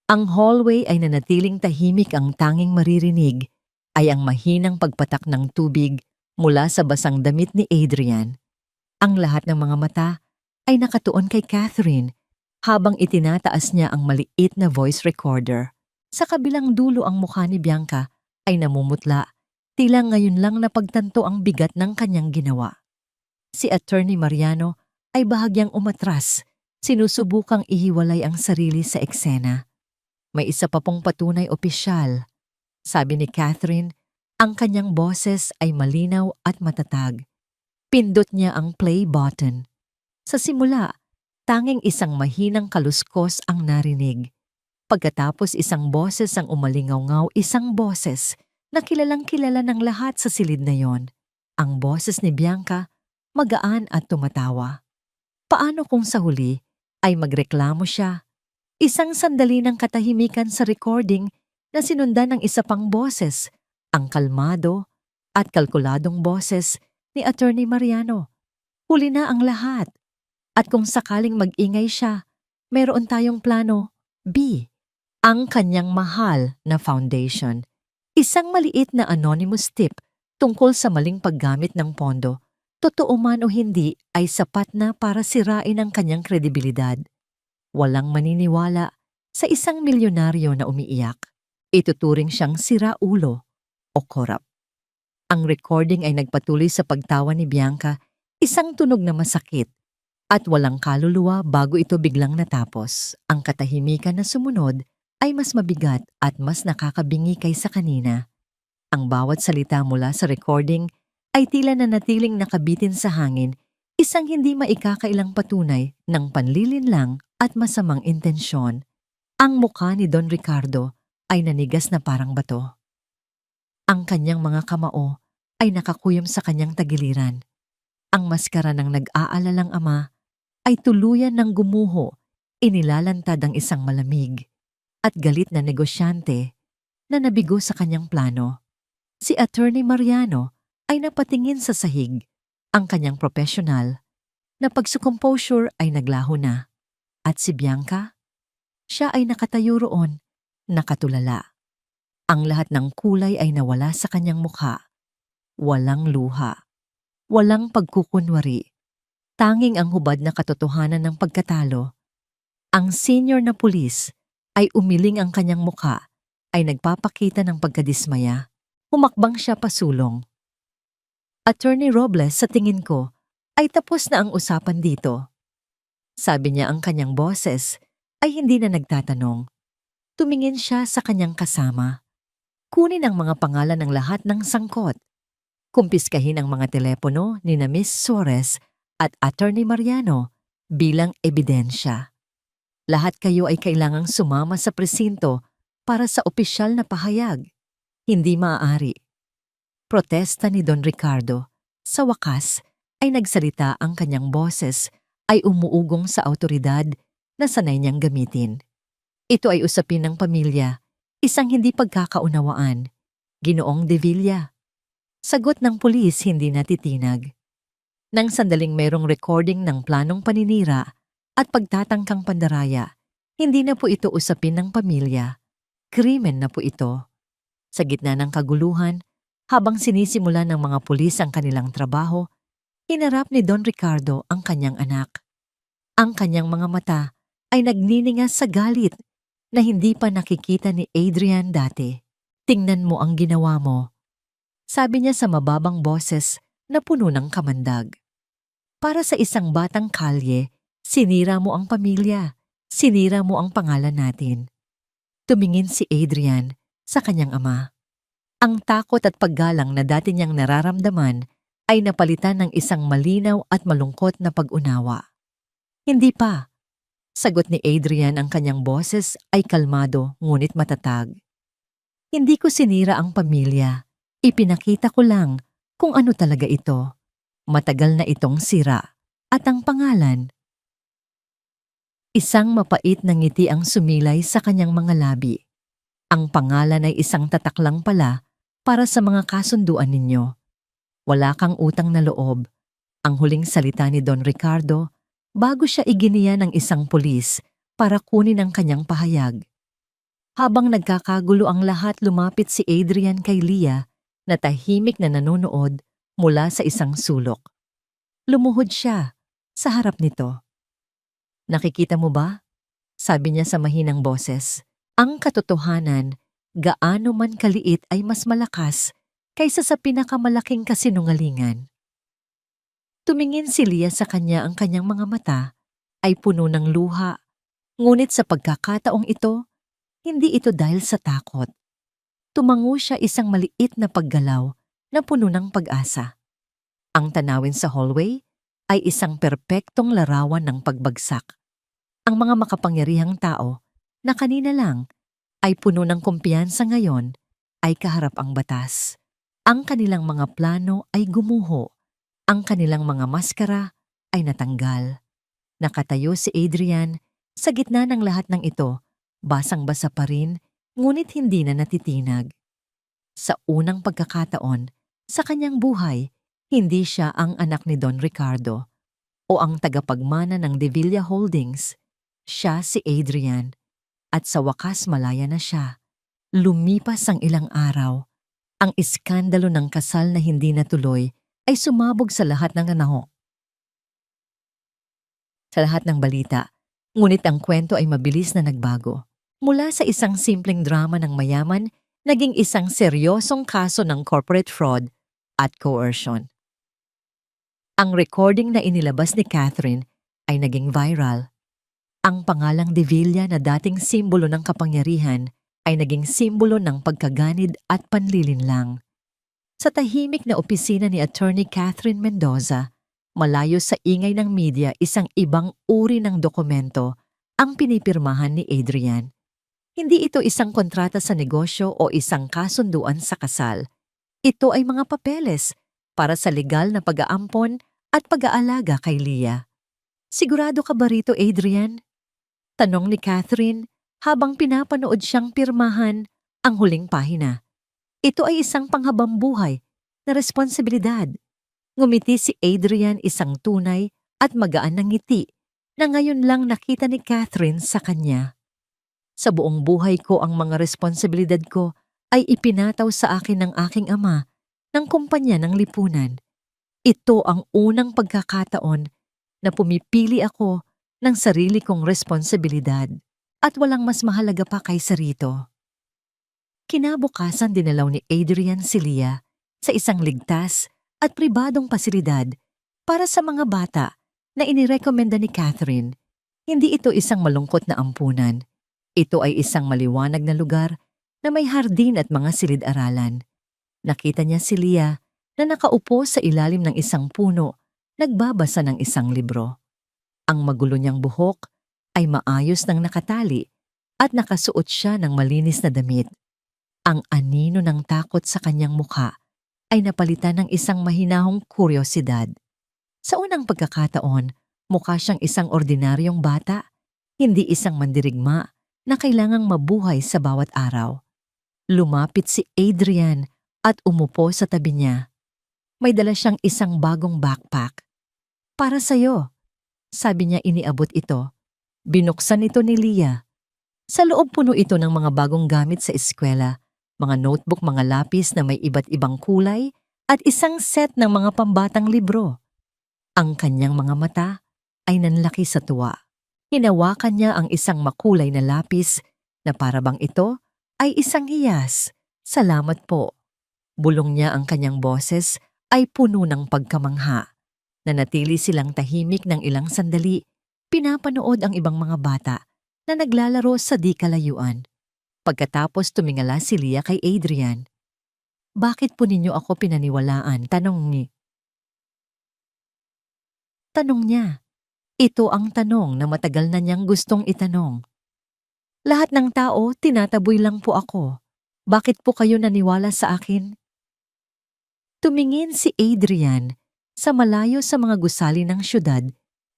Ang hallway ay nanatiling tahimik, ang tanging maririnig ay ang mahinang pagpatak ng tubig mula sa basang damit ni Adrian. Ang lahat ng mga mata ay nakatuon kay Catherine habang itinataas niya ang maliit na voice recorder. Sa kabilang dulo, ang mukha ni Bianca ay namumutla, tila ngayon lang napagtanto ang bigat ng kanyang ginawa. Si Attorney Mariano ay bahagyang umatras, sinusubukang ihiwalay ang sarili sa eksena. "May isa pa pong patunay, opisyal," sabi ni Catherine. Ang kanyang boses ay malinaw at matatag. Pindot niya ang play button. Sa simula, tanging isang mahinang kaluskos ang narinig. Pagkatapos isang boses ang umalingaw-ngaw, isang boses na kilalang-kilala ng lahat sa silid na yon. Ang boses ni Bianca, magaan at tumatawa. Paano kung sa huli ay magreklamo siya? Isang sandali ng katahimikan sa recording na sinundan ng isa pang boses, ang kalmado at kalkuladong boses ni Attorney Mariano. Huli na ang lahat. At kung sakaling mag-ingay siya, meron tayong plano B. Ang kanyang mahal na foundation. Isang maliit na anonymous tip tungkol sa maling paggamit ng pondo. Totoo man o hindi ay sapat na para sirain ang kanyang kredibilidad. Walang maniniwala sa isang milyonaryo na umiiyak. Ituturing siyang siraulo o korap. Ang recording ay nagpatuloy sa pagtawa ni Bianca, isang tunog na masakit at walang kaluluwa bago ito biglang natapos. Ang katahimikan na sumunod ay mas mabigat at mas nakakabingi kaysa kanina. Ang bawat salita mula sa recording ay tila nanatiling nakabitin sa hangin, isang hindi maikakailang patunay ng panlilinlang at masamang intensyon. Ang mukha ni Don Ricardo ay nanigas na parang bato. Ang kanyang mga kamao ay nakakuyom sa kanyang tagiliran. Ang maskara ng nag-aalalang ama ay tuluyan ng gumuho, inilalantad ang isang malamig at galit na negosyante na nabigo sa kanyang plano. Si Attorney Mariano ay napatingin sa sahig. Ang kanyang profesional na pagsukomposure ay naglaho na. At si Bianca? Siya ay nakatayo roon, nakatulala. Ang lahat ng kulay ay nawala sa kanyang mukha. Walang luha. Walang pagkukunwari. Tanging ang hubad na katotohanan ng pagkatalo. Ang senior na pulis ay umiling, ang kanyang mukha ay nagpapakita ng pagkadismaya. Humakbang siya pasulong. "Attorney Robles, sa tingin ko ay tapos na ang usapan dito," sabi niya. Ang kanyang boses ay hindi na nagtatanong. Tumingin siya sa kanyang kasama. Kunin ang mga pangalan ng lahat ng sangkot. Kumpiskahin ang mga telepono ni na Miss Suarez at Attorney Mariano bilang ebidensya. Lahat kayo ay kailangang sumama sa presinto para sa opisyal na pahayag. Hindi maaari. Protesta ni Don Ricardo. Sa wakas ay nagsalita, ang kanyang boses ay umuugong sa awtoridad na sanay niyang gamitin. Ito ay usapin ng pamilya, isang hindi pagkakaunawaan. Ginoong De Villa. Sagot ng pulis hindi natitinag. Nang sandaling merong recording ng planong paninira at pagtatangkang pandaraya, hindi na po ito usapin ng pamilya. Krimen na po ito. Sa gitna ng kaguluhan, habang sinisimula ng mga pulis ang kanilang trabaho, Hinarap ni Don Ricardo ang kanyang anak. Ang kanyang mga mata ay nagniningas sa galit na hindi pa nakikita ni Adrian dati. Tingnan mo ang ginawa mo, sabi niya sa mababang boses na puno ng kamandag. Para sa isang batang kalye, sinira mo ang pamilya, sinira mo ang pangalan natin. Tumingin si Adrian sa kanyang ama. Ang takot at paggalang na dati niyang nararamdaman ay napalitan ng isang malinaw at malungkot na pag-unawa. Hindi pa. Sagot ni Adrian, ang kanyang boses ay kalmado ngunit matatag. Hindi ko sinira ang pamilya. Ipinakita ko lang kung ano talaga ito. Matagal na itong sira. At ang pangalan. Isang mapait na ngiti ang sumilay sa kanyang mga labi. Ang pangalan ay isang tatak lang pala para sa mga kasunduan ninyo. Wala kang utang na loob. Ang huling salita ni Don Ricardo bago siya iginiya ng isang pulis para kunin ang kanyang pahayag. Habang nagkakagulo ang lahat, lumapit si Adrian kay Leah na tahimik na nanonood mula sa isang sulok. Lumuhod siya sa harap nito. Nakikita mo ba? Sabi niya sa mahinang boses. Ang katotohanan, gaano man kaliit ay mas malakas kaysa sa pinakamalaking kasinungalingan. Tumingin si Leah sa kanya, ang kanyang mga mata ay puno ng luha. Ngunit sa pagkakataong ito, hindi ito dahil sa takot. Tumango siya, isang maliit na paggalaw na puno ng pag-asa. Ang tanawin sa hallway ay isang perpektong larawan ng pagbagsak. Ang mga makapangyarihang tao na kanina lang ay puno ng kumpiyansa ngayon ay kaharap ang batas. Ang kanilang mga plano ay gumuho. Ang kanilang mga maskara ay natanggal. Nakatayo si Adrian sa gitna ng lahat ng ito, basang-basa pa rin, ngunit hindi na natitinag. Sa unang pagkakataon, sa kanyang buhay, hindi siya ang anak ni Don Ricardo o ang tagapagmana ng De Villa Holdings. Siya si Adrian. At sa wakas malaya na siya. Lumipas ang ilang araw. Ang iskandalo ng kasal na hindi natuloy ay sumabog sa lahat ng nanahok. Sa lahat ng balita, ngunit ang kwento ay mabilis na nagbago. Mula sa isang simpleng drama ng mayaman, naging isang seryosong kaso ng corporate fraud at coercion. Ang recording na inilabas ni Catherine ay naging viral. Ang pangalang De Villa na dating simbolo ng kapangyarihan ay naging simbolo ng pagkaganid at panlilinlang. Sa tahimik na opisina ni Attorney Catherine Mendoza, malayo sa ingay ng media, isang ibang uri ng dokumento ang pinipirmahan ni Adrian. Hindi ito isang kontrata sa negosyo o isang kasunduan sa kasal. Ito ay mga papeles para sa legal na pag-aampon at pag-aalaga kay Leah. Sigurado ka ba rito, Adrian? Tanong ni Catherine habang pinapanood siyang pirmahan ang huling pahina. Ito ay isang panghabambuhay na responsibilidad. Ngumiti si Adrian, isang tunay at magaan na ngiti na ngayon lang nakita ni Catherine sa kanya. Sa buong buhay ko, ang mga responsibilidad ko ay ipinataw sa akin ng aking ama ng kumpanya ng lipunan. Ito ang unang pagkakataon na pumipili ako ng sarili kong responsibilidad at walang mas mahalaga pa kaysa rito. Kinabukasan dinalaw ni Adrian si Leah sa isang ligtas at pribadong pasilidad para sa mga bata na inirekomenda ni Catherine. Hindi ito isang malungkot na ampunan. Ito ay isang maliwanag na lugar na may hardin at mga silid-aralan. Nakita niya si Leah na nakaupo sa ilalim ng isang puno, nagbabasa ng isang libro. Ang magulo niyang buhok ay maayos nang nakatali at nakasuot siya ng malinis na damit. Ang anino ng takot sa kanyang mukha ay napalitan ng isang mahinahong kuryosidad. Sa unang pagkakataon, mukha siyang isang ordinaryong bata, hindi isang mandirigma na kailangang mabuhay sa bawat araw. Lumapit si Adrian at umupo sa tabi niya. May dala siyang isang bagong backpack. Para sa'yo, sabi niya, iniabot ito. Binuksan ito ni Leah. Sa loob puno ito ng mga bagong gamit sa eskwela, mga notebook, mga lapis na may iba't ibang kulay at isang set ng mga pambatang libro. Ang kanyang mga mata ay nanlaki sa tuwa. Hinawakan niya ang isang makulay na lapis na para bang ito ay isang hiyas. Salamat po. Bulong niya, ang kanyang boses ay puno ng pagkamangha. Nanatili silang tahimik ng ilang sandali, pinapanood ang ibang mga bata na naglalaro sa di kalayuan. Pagkatapos tumingala si Leah kay Adrian. Bakit po ninyo ako pinaniwalaan? Tanong niya. Ito ang tanong na matagal na niyang gustong itanong. Lahat ng tao, tinataboy lang po ako. Bakit po kayo naniwala sa akin? Tumingin si Adrian sa malayo sa mga gusali ng syudad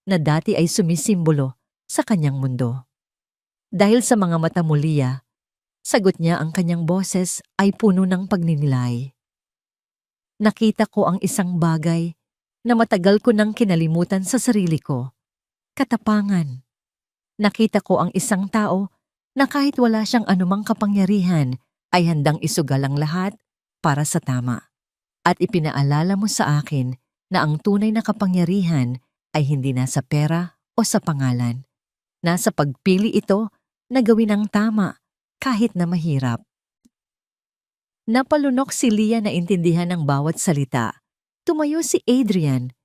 na dati ay sumisimbolo sa kanyang mundo. Dahil sa mga mata mo, Leah, sagot niya, ang kanyang boses ay puno ng pagninilay. Nakita ko ang isang bagay na matagal ko nang kinalimutan sa sarili ko. Katapangan. Nakita ko ang isang tao na kahit wala siyang anumang kapangyarihan ay handang isugal ang lahat para sa tama. At ipinaalala mo sa akin na ang tunay na kapangyarihan ay hindi nasa pera o sa pangalan. Nasa pagpili ito na gawin ang tama kahit na mahirap. Napalunok si Leah na intindihan ng bawat salita. Tumayo si Adrian.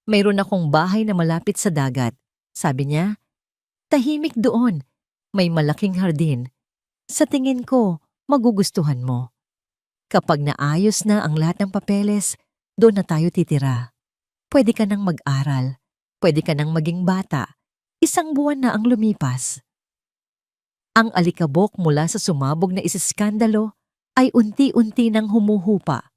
Mayroon akong bahay na malapit sa dagat. Sabi niya, tahimik doon. May malaking hardin. Sa tingin ko, magugustuhan mo. Kapag naayos na ang lahat ng papeles, doon na tayo titira. Pwede ka nang mag-aral. Pwede ka nang maging bata. 1 buwan na ang lumipas. Ang alikabok mula sa sumabog na isiskandalo ay unti-unti nang humuhupa.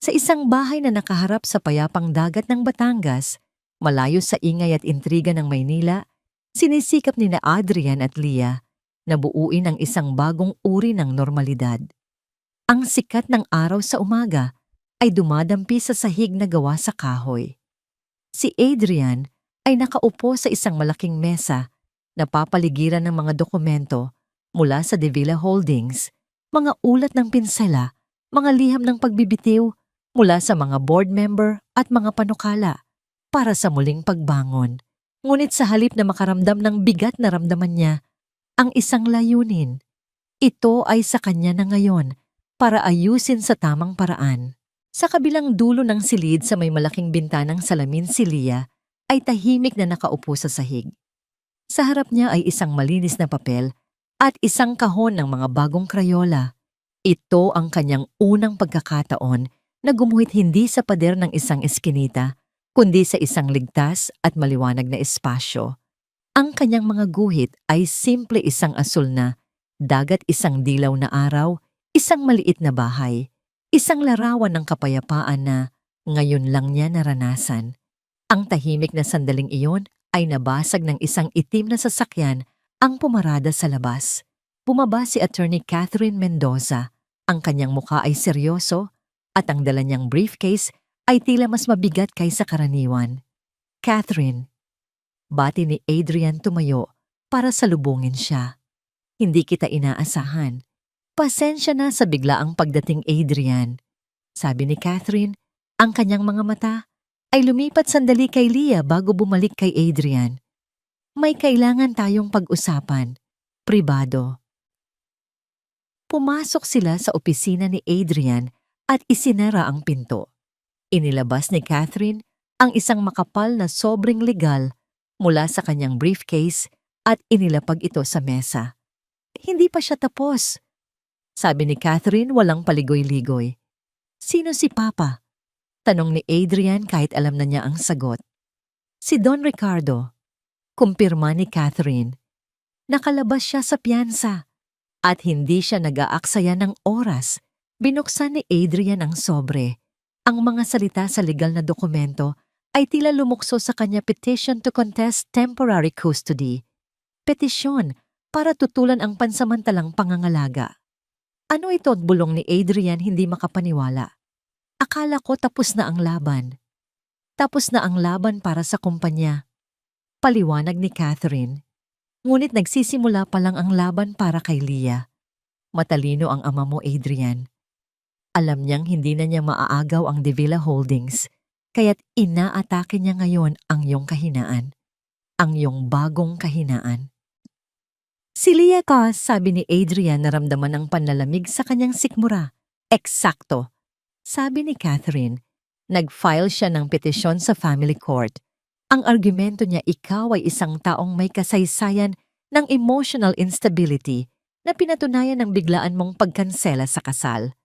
Sa isang bahay na nakaharap sa payapang dagat ng Batangas, malayo sa ingay at intriga ng Maynila, sinisikap ni na Adrian at Leah na buuin ang isang bagong uri ng normalidad. Ang sikat ng araw sa umaga ay dumadampi sa sahig na gawa sa kahoy. Si Adrian ay nakaupo sa isang malaking mesa, napapaligiran ng mga dokumento mula sa De Villa Holdings, mga ulat ng pinsela, mga liham ng pagbibitiw mula sa mga board member at mga panukala para sa muling pagbangon. Ngunit sa halip na makaramdam ng bigat na ramdaman niya ang isang layunin, ito ay sa kanya na ngayon para ayusin sa tamang paraan. Sa kabilang dulo ng silid sa may malaking bintanang salamin si Leah ay tahimik na nakaupo sa sahig. Sa harap niya ay isang malinis na papel at isang kahon ng mga bagong krayola. Ito ang kanyang unang pagkakataon na gumuhit hindi sa pader ng isang eskinita, kundi sa isang ligtas at maliwanag na espasyo. Ang kanyang mga guhit ay simple, isang asul na dagat, isang dilaw na araw, isang maliit na bahay, isang larawan ng kapayapaan na ngayon lang niya naranasan. Ang tahimik na sandaling iyon ay nabasag ng isang itim na sasakyan ang pumarada sa labas. Bumaba si Attorney Catherine Mendoza. Ang kanyang mukha ay seryoso at ang dala niyang briefcase ay tila mas mabigat kaysa karaniwan. Catherine, bati ni Adrian tumayo para salubungin siya. Hindi kita inaasahan. Pasensya na sa biglaang pagdating, Adrian. Sabi ni Catherine, ang kanyang mga mata ay lumipat sandali kay Leah bago bumalik kay Adrian. May kailangan tayong pag-usapan. Pribado. Pumasok sila sa opisina ni Adrian at isinara ang pinto. Inilabas ni Catherine ang isang makapal na sobrang legal mula sa kanyang briefcase at inilapag ito sa mesa. Hindi pa siya tapos. Sabi ni Catherine, walang paligoy-ligoy. Sino si Papa? Tanong ni Adrian kahit alam na niya ang sagot. Si Don Ricardo. Kumpirma ni Catherine. Nakalabas siya sa piyansa at hindi siya nag-aaksaya ng oras. Binuksan ni Adrian ang sobre. Ang mga salita sa legal na dokumento ay tila lumukso sa kanya. Petition to contest temporary custody. Petisyon para tutulan ang pansamantalang pangangalaga. Ano ito? Bulong ni Adrian, hindi makapaniwala. Akala ko tapos na ang laban. Tapos na ang laban para sa kumpanya. Paliwanag ni Catherine. Ngunit nagsisimula pa lang ang laban para kay Leah. Matalino ang ama mo, Adrian. Alam niyang hindi na niya maaagaw ang De Villa Holdings. kaya't inaatake niya ngayon ang iyong kahinaan, ang iyong bagong kahinaan. Si Leah ka, sabi ni Adrian, naramdaman ang panlalamig sa kanyang sikmura. Eksakto, sabi ni Catherine. Nag-file siya ng petisyon sa family court. Ang argumento niya, ikaw ay isang taong may kasaysayan ng emotional instability na pinatunayan ng biglaan mong pagkansela sa kasal.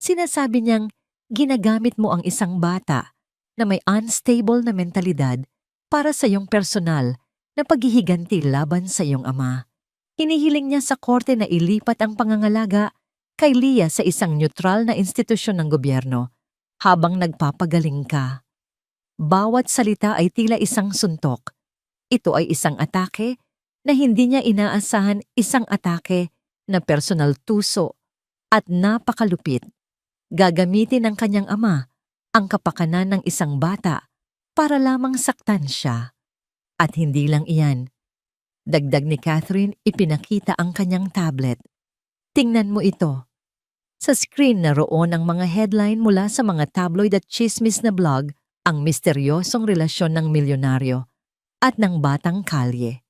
Sinasabi niyang ginagamit mo ang isang bata na may unstable na mentalidad para sa iyong personal na paghihiganti laban sa iyong ama. Hinihiling niya sa korte na ilipat ang pangangalaga kay Leah sa isang neutral na institusyon ng gobyerno habang nagpapagaling ka. Bawat salita ay tila isang suntok. Ito ay isang atake na hindi niya inaasahan, isang atake na personal tuso at napakalupit. Gagamitin ng kanyang ama ang kapakanan ng isang bata para lamang saktan siya. At hindi lang iyan. Dagdag ni Catherine, ipinakita ang kanyang tablet. Tingnan mo ito. Sa screen naroon ang mga headline mula sa mga tabloid at chismis na blog, ang misteryosong relasyon ng milyonaryo at ng batang kalye.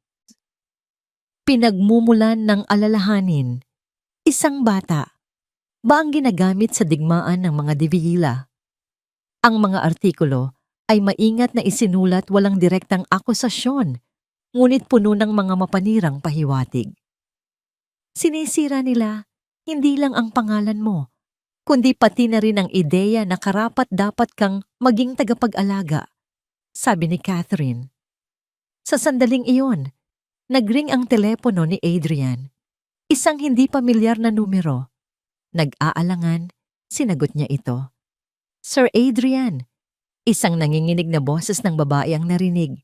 Pinagmumulan ng alalahanin. Isang bata. Ba ang ginagamit sa digmaan ng mga Divila? Ang mga artikulo ay maingat na isinulat, walang direktang akusasyon, ngunit puno ng mga mapanirang pahiwatig. Sinisira nila hindi lang ang pangalan mo, kundi pati na rin ang ideya na karapat-dapat kang maging tagapag-alaga, sabi ni Catherine. Sa sandaling iyon, nagring ang telepono ni Adrian. Isang hindi pamilyar na numero. Nag-aalangan, sinagot niya ito. Sir Adrian, isang nanginginig na boses ng babae ang narinig.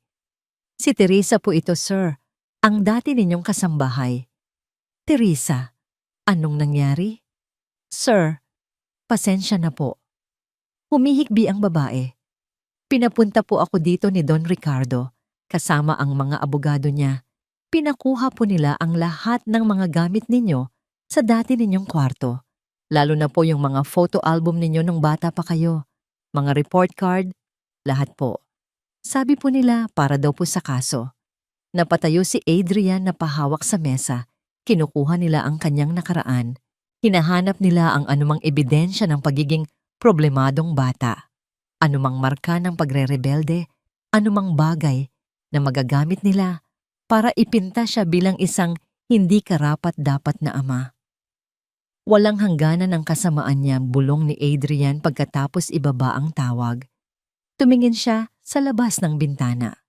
Si Teresa po ito, sir, ang dati ninyong kasambahay. Teresa, anong nangyari? Sir, pasensya na po. Humihikbi ang babae. Pinapunta po ako dito ni Don Ricardo, kasama ang mga abogado niya. Pinakuha po nila ang lahat ng mga gamit ninyo sa dati ninyong kwarto. Lalo na po yung mga photo album ninyo nung bata pa kayo, mga report card, lahat po. Sabi po nila para daw po sa kaso. Napatayo si Adrian na pahawak sa mesa. Kinukuha nila ang kanyang nakaraan. Hinahanap nila ang anumang ebidensya ng pagiging problemadong bata. Anumang marka ng pagre-rebelde, anumang bagay na magagamit nila para ipinta siya bilang isang hindi karapat-dapat na ama. Walang hangganan ang kasamaan niya, bulong ni Adrian pagkatapos ibaba ang tawag. Tumingin siya sa labas ng bintana.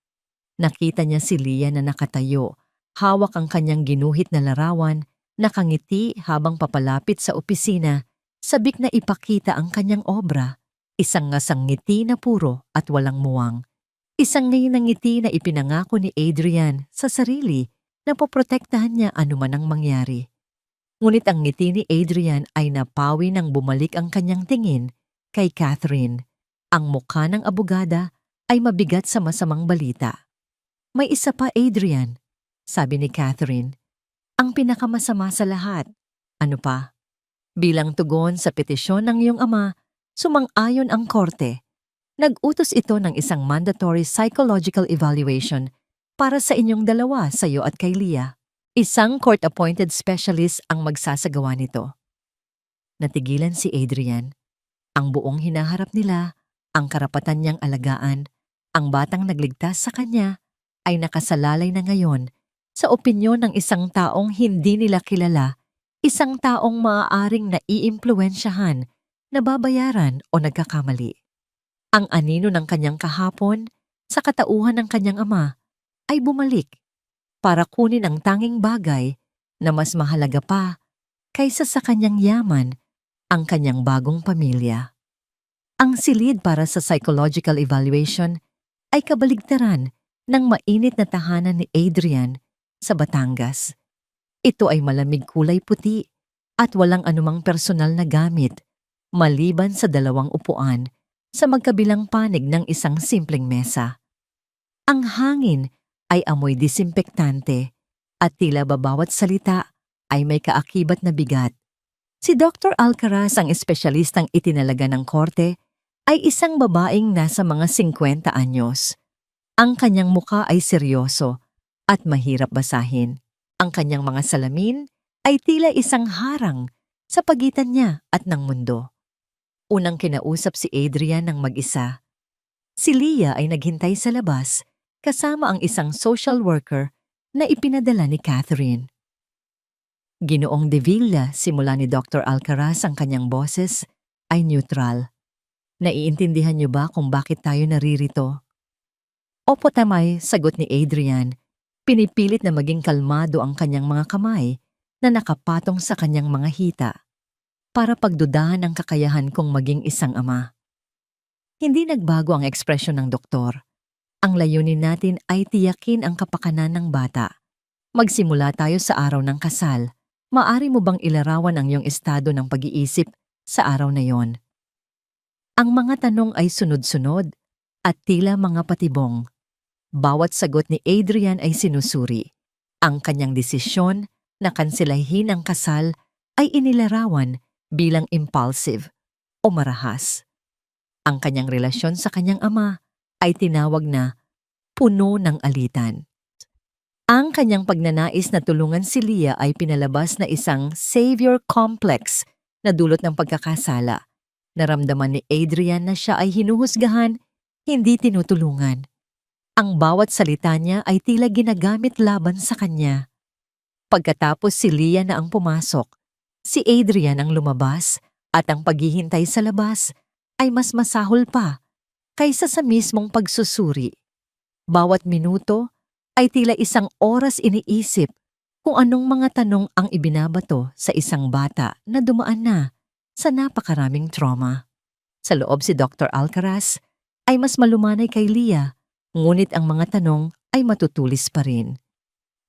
Nakita niya si Leah na nakatayo, hawak ang kanyang ginuhit na larawan, nakangiti habang papalapit sa opisina, sabik na ipakita ang kanyang obra. Isang ngasang ngiti na puro at walang muwang. Isang ngayon ngiti na ipinangako ni Adrian sa sarili na poprotektahan niya anuman ang mangyari. Ngunit ang ngiti ni Adrian ay napawi nang bumalik ang kanyang tingin kay Catherine. Ang mukha ng abogada ay mabigat sa masamang balita. May isa pa, Adrian, sabi ni Catherine. Ang pinakamasama sa lahat. Ano pa? Bilang tugon sa petisyon ng iyong ama, sumang-ayon ang korte. Nag-utos ito ng isang mandatory psychological evaluation para sa inyong dalawa, sa iyo at kay Leah. Isang court-appointed specialist ang magsasagawa nito. Natigilan si Adrian. Ang buong hinaharap nila, ang karapatan niyang alagaan, ang batang nagligtas sa kanya, ay nakasalalay na ngayon sa opinyon ng isang taong hindi nila kilala, isang taong maaaring naiimpluwensyahan, nababayaran o nagkakamali. Ang anino ng kanyang kahapon sa katauhan ng kanyang ama ay bumalik para kunin ang tanging bagay na mas mahalaga pa kaysa sa kanyang yaman, ang kanyang bagong pamilya. Ang silid para sa psychological evaluation ay kabaligtaran ng mainit na tahanan ni Adrian sa Batangas. Ito ay malamig kulay puti at walang anumang personal na gamit, maliban sa 2 upuan sa magkabilang panig ng isang simpleng mesa. Ang hangin ay amoy disinfektante at tila bawat salita ay may kaakibat na bigat. Si Dr. Alcaraz, ang espesyalistang itinalaga ng korte, ay isang babaeng nasa mga 50 anyos. Ang kanyang muka ay seryoso at mahirap basahin. Ang kanyang mga salamin ay tila isang harang sa pagitan niya at ng mundo. Unang kinausap si Adrian ng mag-isa. Si Leah ay naghintay sa labas kasama ang isang social worker na ipinadala ni Catherine. Ginoong De Villa, simula ni Dr. Alcaraz ang kanyang boses, ay neutral. Naiintindihan niyo ba kung bakit tayo naririto? Opo tamay, sagot ni Adrian. Pinipilit na maging kalmado ang kanyang mga kamay na nakapatong sa kanyang mga hita para pagdudahan ang kakayahan kong maging isang ama. Hindi nagbago ang ekspresyon ng doktor. Ang layunin natin ay tiyakin ang kapakanan ng bata. Magsimula tayo sa araw ng kasal. Maari mo bang ilarawan ang iyong estado ng pag-iisip sa araw na yon? Ang mga tanong ay sunod-sunod at tila mga patibong. Bawat sagot ni Adrian ay sinusuri. Ang kanyang desisyon na kanselahin ang kasal ay inilarawan bilang impulsive o marahas. Ang kanyang relasyon sa kanyang ama ay tinawag na puno ng alitan. Ang kanyang pagnanais na tulungan si Leah ay pinalabas na isang savior complex na dulot ng pagkakasala. Naramdaman ni Adrian na siya ay hinuhusgahan, hindi tinutulungan. Ang bawat salita niya ay tila ginagamit laban sa kanya. Pagkatapos si Leah na ang pumasok, si Adrian ang lumabas at ang paghihintay sa labas ay mas masahol pa kaysa sa mismong pagsusuri. Bawat minuto ay tila isang oras iniisip kung anong mga tanong ang ibinabato sa isang bata na dumaan na sa napakaraming trauma. Sa loob si Dr. Alcaraz ay mas malumanay kay Leah, ngunit ang mga tanong ay matutulis pa rin.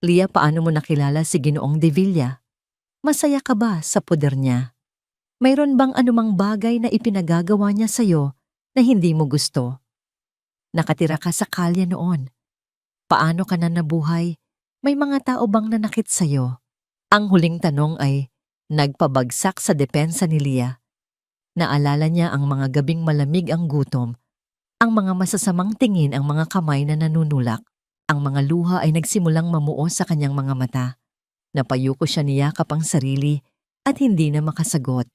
Leah, paano mo nakilala si Ginoong De Villa? Masaya ka ba sa poder niya? Mayroon bang anumang bagay na ipinagagawa niya sa'yo na hindi mo gusto? Nakatira ka sa kalye noon. Paano ka na nabuhay? May mga tao bang nanakit sa'yo? Ang huling tanong ay nagpabagsak sa depensa ni Leah. Naalala niya ang mga gabing malamig ang gutom, ang mga masasamang tingin ang mga kamay na nanunulak. Ang mga luha ay nagsimulang mamuo sa kanyang mga mata. Napayuko siya niyakap ang sarili at hindi na makasagot.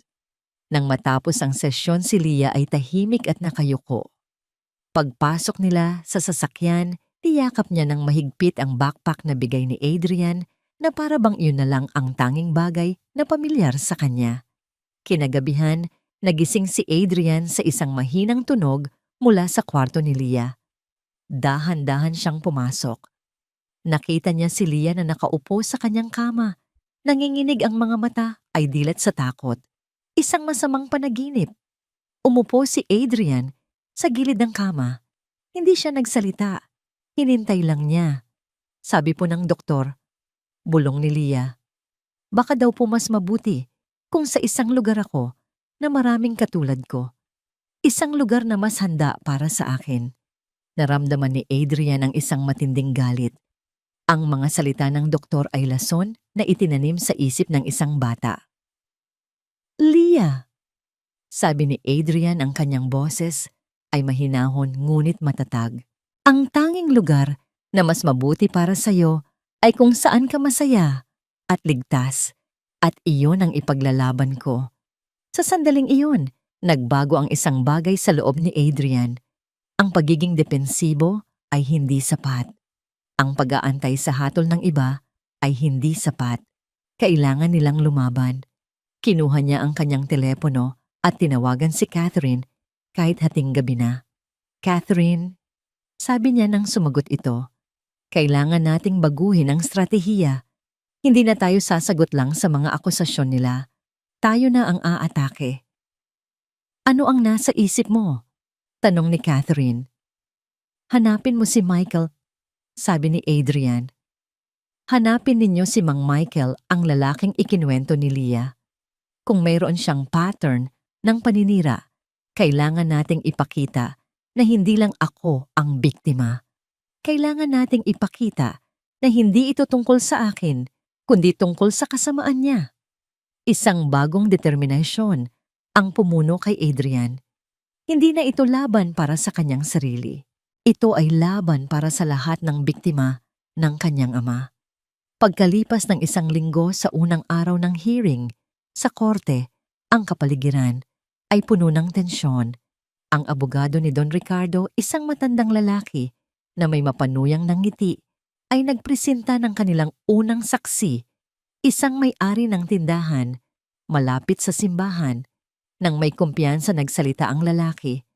Nang matapos ang sesyon, si Leah ay tahimik at nakayuko. Pagpasok nila sa sasakyan, niyakap niya ng mahigpit ang backpack na bigay ni Adrian na para bang iyon na lang ang tanging bagay na pamilyar sa kanya. Kinagabihan, nagising si Adrian sa isang mahinang tunog mula sa kwarto ni Leah. Dahan-dahan siyang pumasok. Nakita niya si Leah na nakaupo sa kanyang kama. Nanginginig ang mga mata ay dilat sa takot. Isang masamang panaginip. Umupo si Adrian sa gilid ng kama. Hindi siya nagsalita. Hinintay lang niya. Sabi po ng doktor, bulong ni Leah. Baka daw po mas mabuti kung sa isang lugar ako na maraming katulad ko. Isang lugar na mas handa para sa akin. Naramdaman ni Adrian ang isang matinding galit. Ang mga salita ng doktor ay lason na itinanim sa isip ng isang bata. Leah! Sabi ni Adrian, ang kanyang boses ay mahinahon ngunit matatag. Ang tanging lugar na mas mabuti para sa'yo ay kung saan ka masaya at ligtas, at iyon ang ipaglalaban ko. Sa sandaling iyon, nagbago ang isang bagay sa loob ni Adrian. Ang pagiging depensibo ay hindi sapat. Ang pag-aantay sa hatol ng iba ay hindi sapat. Kailangan nilang lumaban. Kinuha niya ang kanyang telepono at tinawagan si Catherine kahit hating gabi na. Catherine, sabi niya nang sumagot ito, kailangan nating baguhin ang stratehiya. Hindi na tayo sasagot lang sa mga akusasyon nila. Tayo na ang aatake. Ano ang nasa isip mo? Tanong ni Catherine. Hanapin mo si Michael, sabi ni Adrian. Hanapin ninyo si Mang Michael, ang lalaking ikinuwento ni Leah. Kung mayroon siyang pattern ng paninira, kailangan nating ipakita na hindi lang ako ang biktima. Kailangan nating ipakita na hindi ito tungkol sa akin, kundi tungkol sa kasamaan niya. Isang bagong determinasyon ang pumuno kay Adrian. Hindi na ito laban para sa kanyang sarili. Ito ay laban para sa lahat ng biktima ng kanyang ama. Pagkalipas ng 1 linggo sa unang araw ng hearing, sa korte, ang kapaligiran ay puno ng tensyon. Ang abogado ni Don Ricardo, isang matandang lalaki na may mapanuyang ng ngiti, ay nagpresenta ng kanilang unang saksi, isang may-ari ng tindahan, malapit sa simbahan. Nang may kumpiyansa nagsalita ang lalaki,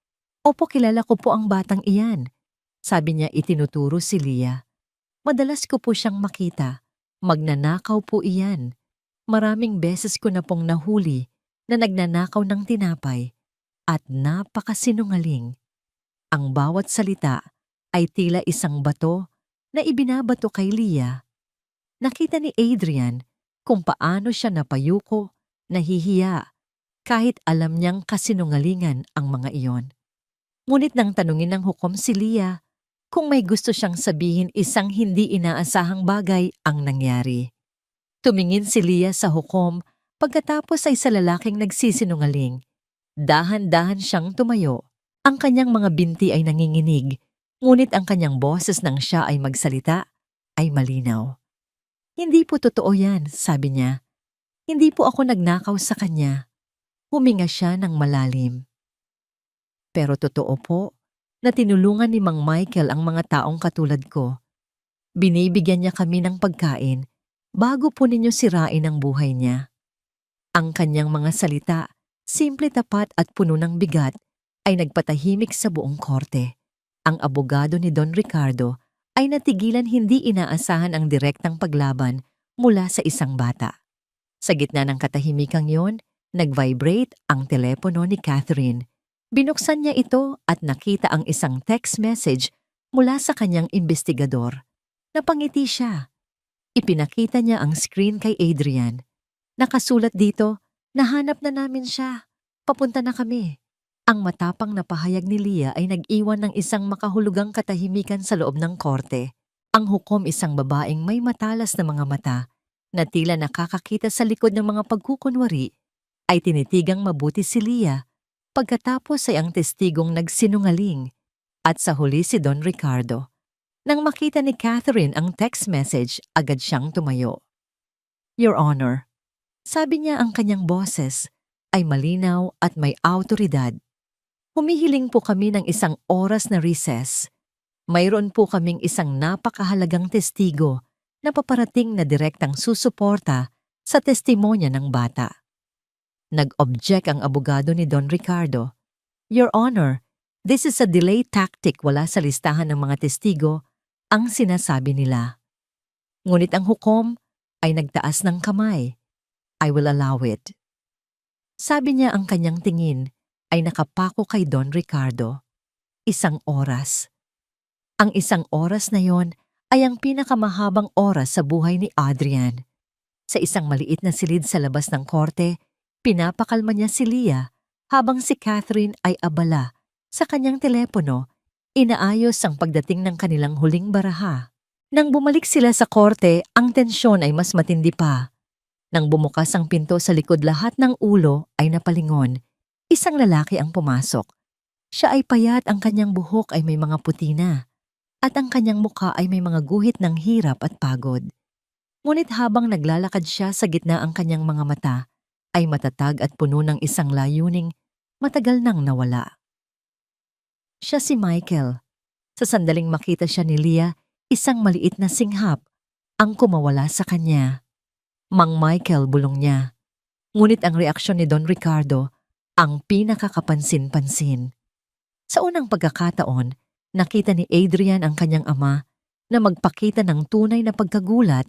"Opo, kilala ko po ang batang iyan." Sabi niya, itinuturo si Leah. "Madalas ko po siyang makita. Magnanakaw po iyan. Maraming beses ko na pong nahuli na nagnanakaw ng tinapay at napakasinungaling." Ang bawat salita ay tila isang bato na ibinabato kay Leah. Nakita ni Adrian kung paano siya napayuko, nahihiya, kahit alam niyang kasinungalingan ang mga iyon. Ngunit nang tanungin ng hukom si Leah kung may gusto siyang sabihin, isang hindi inaasahang bagay ang nangyari. Tumingin si Leah sa hukom pagkatapos ay sa lalaking nagsisinungaling. Dahan-dahan siyang tumayo. Ang kanyang mga binti ay nanginginig, ngunit ang kanyang boses nang siya ay magsalita ay malinaw. "Hindi po totoo yan," sabi niya. "Hindi po ako nagnakaw sa kanya." Huminga siya ng malalim. "Pero totoo po na tinulungan ni Mang Michael ang mga taong katulad ko. Binibigyan niya kami ng pagkain bago po ninyo sirain ang buhay niya." Ang kanyang mga salita, simple, tapat at puno ng bigat, ay nagpatahimik sa buong korte. Ang abogado ni Don Ricardo ay natigilan, hindi inaasahan ang direktang paglaban mula sa isang bata. Sa gitna ng katahimikang yon, nag-vibrate ang telepono ni Catherine. Binuksan niya ito at nakita ang isang text message mula sa kanyang investigador. Napangiti siya. Ipinakita niya ang screen kay Adrian. Nakasulat dito, "Nahanap na namin siya. Papunta na kami." Ang matapang na pahayag ni Leah ay nag-iwan ng isang makahulugang katahimikan sa loob ng korte. Ang hukom, isang babaeng may matalas na mga mata na tila nakakakita sa likod ng mga pagkukunwari, ay tinitigang mabuti si Leah. Pagkatapos ay ang testigong nagsinungaling at sa huli si Don Ricardo. Nang makita ni Catherine ang text message, agad siyang tumayo. "Your Honor," sabi niya, ang kanyang boses ay malinaw at may awtoridad. "Humihiling po kami ng 1 oras na recess. Mayroon po kaming isang napakahalagang testigo na paparating na direktang susuporta sa testimonya ng bata." Nag-object ang abogado ni Don Ricardo. "Your Honor, this is a delay tactic, wala sa listahan ng mga testigo ang sinasabi nila." Ngunit ang hukom ay nagtaas ng kamay. "I will allow it." Sabi niya, ang kanyang tingin ay nakapako kay Don Ricardo. 1 oras. Ang 1 oras na yon ay ang pinakamahabang oras sa buhay ni Adrian. Sa isang maliit na silid sa labas ng korte, pinapakalma niya si Leah habang si Catherine ay abala sa kanyang telepono, inaayos ang pagdating ng kanilang huling baraha. Nang bumalik sila sa korte, ang tensyon ay mas matindi pa. Nang bumukas ang pinto sa likod, lahat ng ulo ay napalingon. Isang lalaki ang pumasok. Siya ay payat, ang kanyang buhok ay may mga puti na, at ang kanyang mukha ay may mga guhit ng hirap at pagod. Ngunit habang naglalakad siya, sa gitna ang kanyang mga mata ay matatag at puno ng isang layuning matagal nang nawala. Siya si Michael. Sa sandaling makita siya ni Leah, isang maliit na singhap ang kumawala sa kanya. "Mang Michael," bulong niya. Ngunit ang reaksyon ni Don Ricardo ang pinakakapansin-pansin. Sa unang pagkakataon, nakita ni Adrian ang kanyang ama na magpakita ng tunay na pagkagulat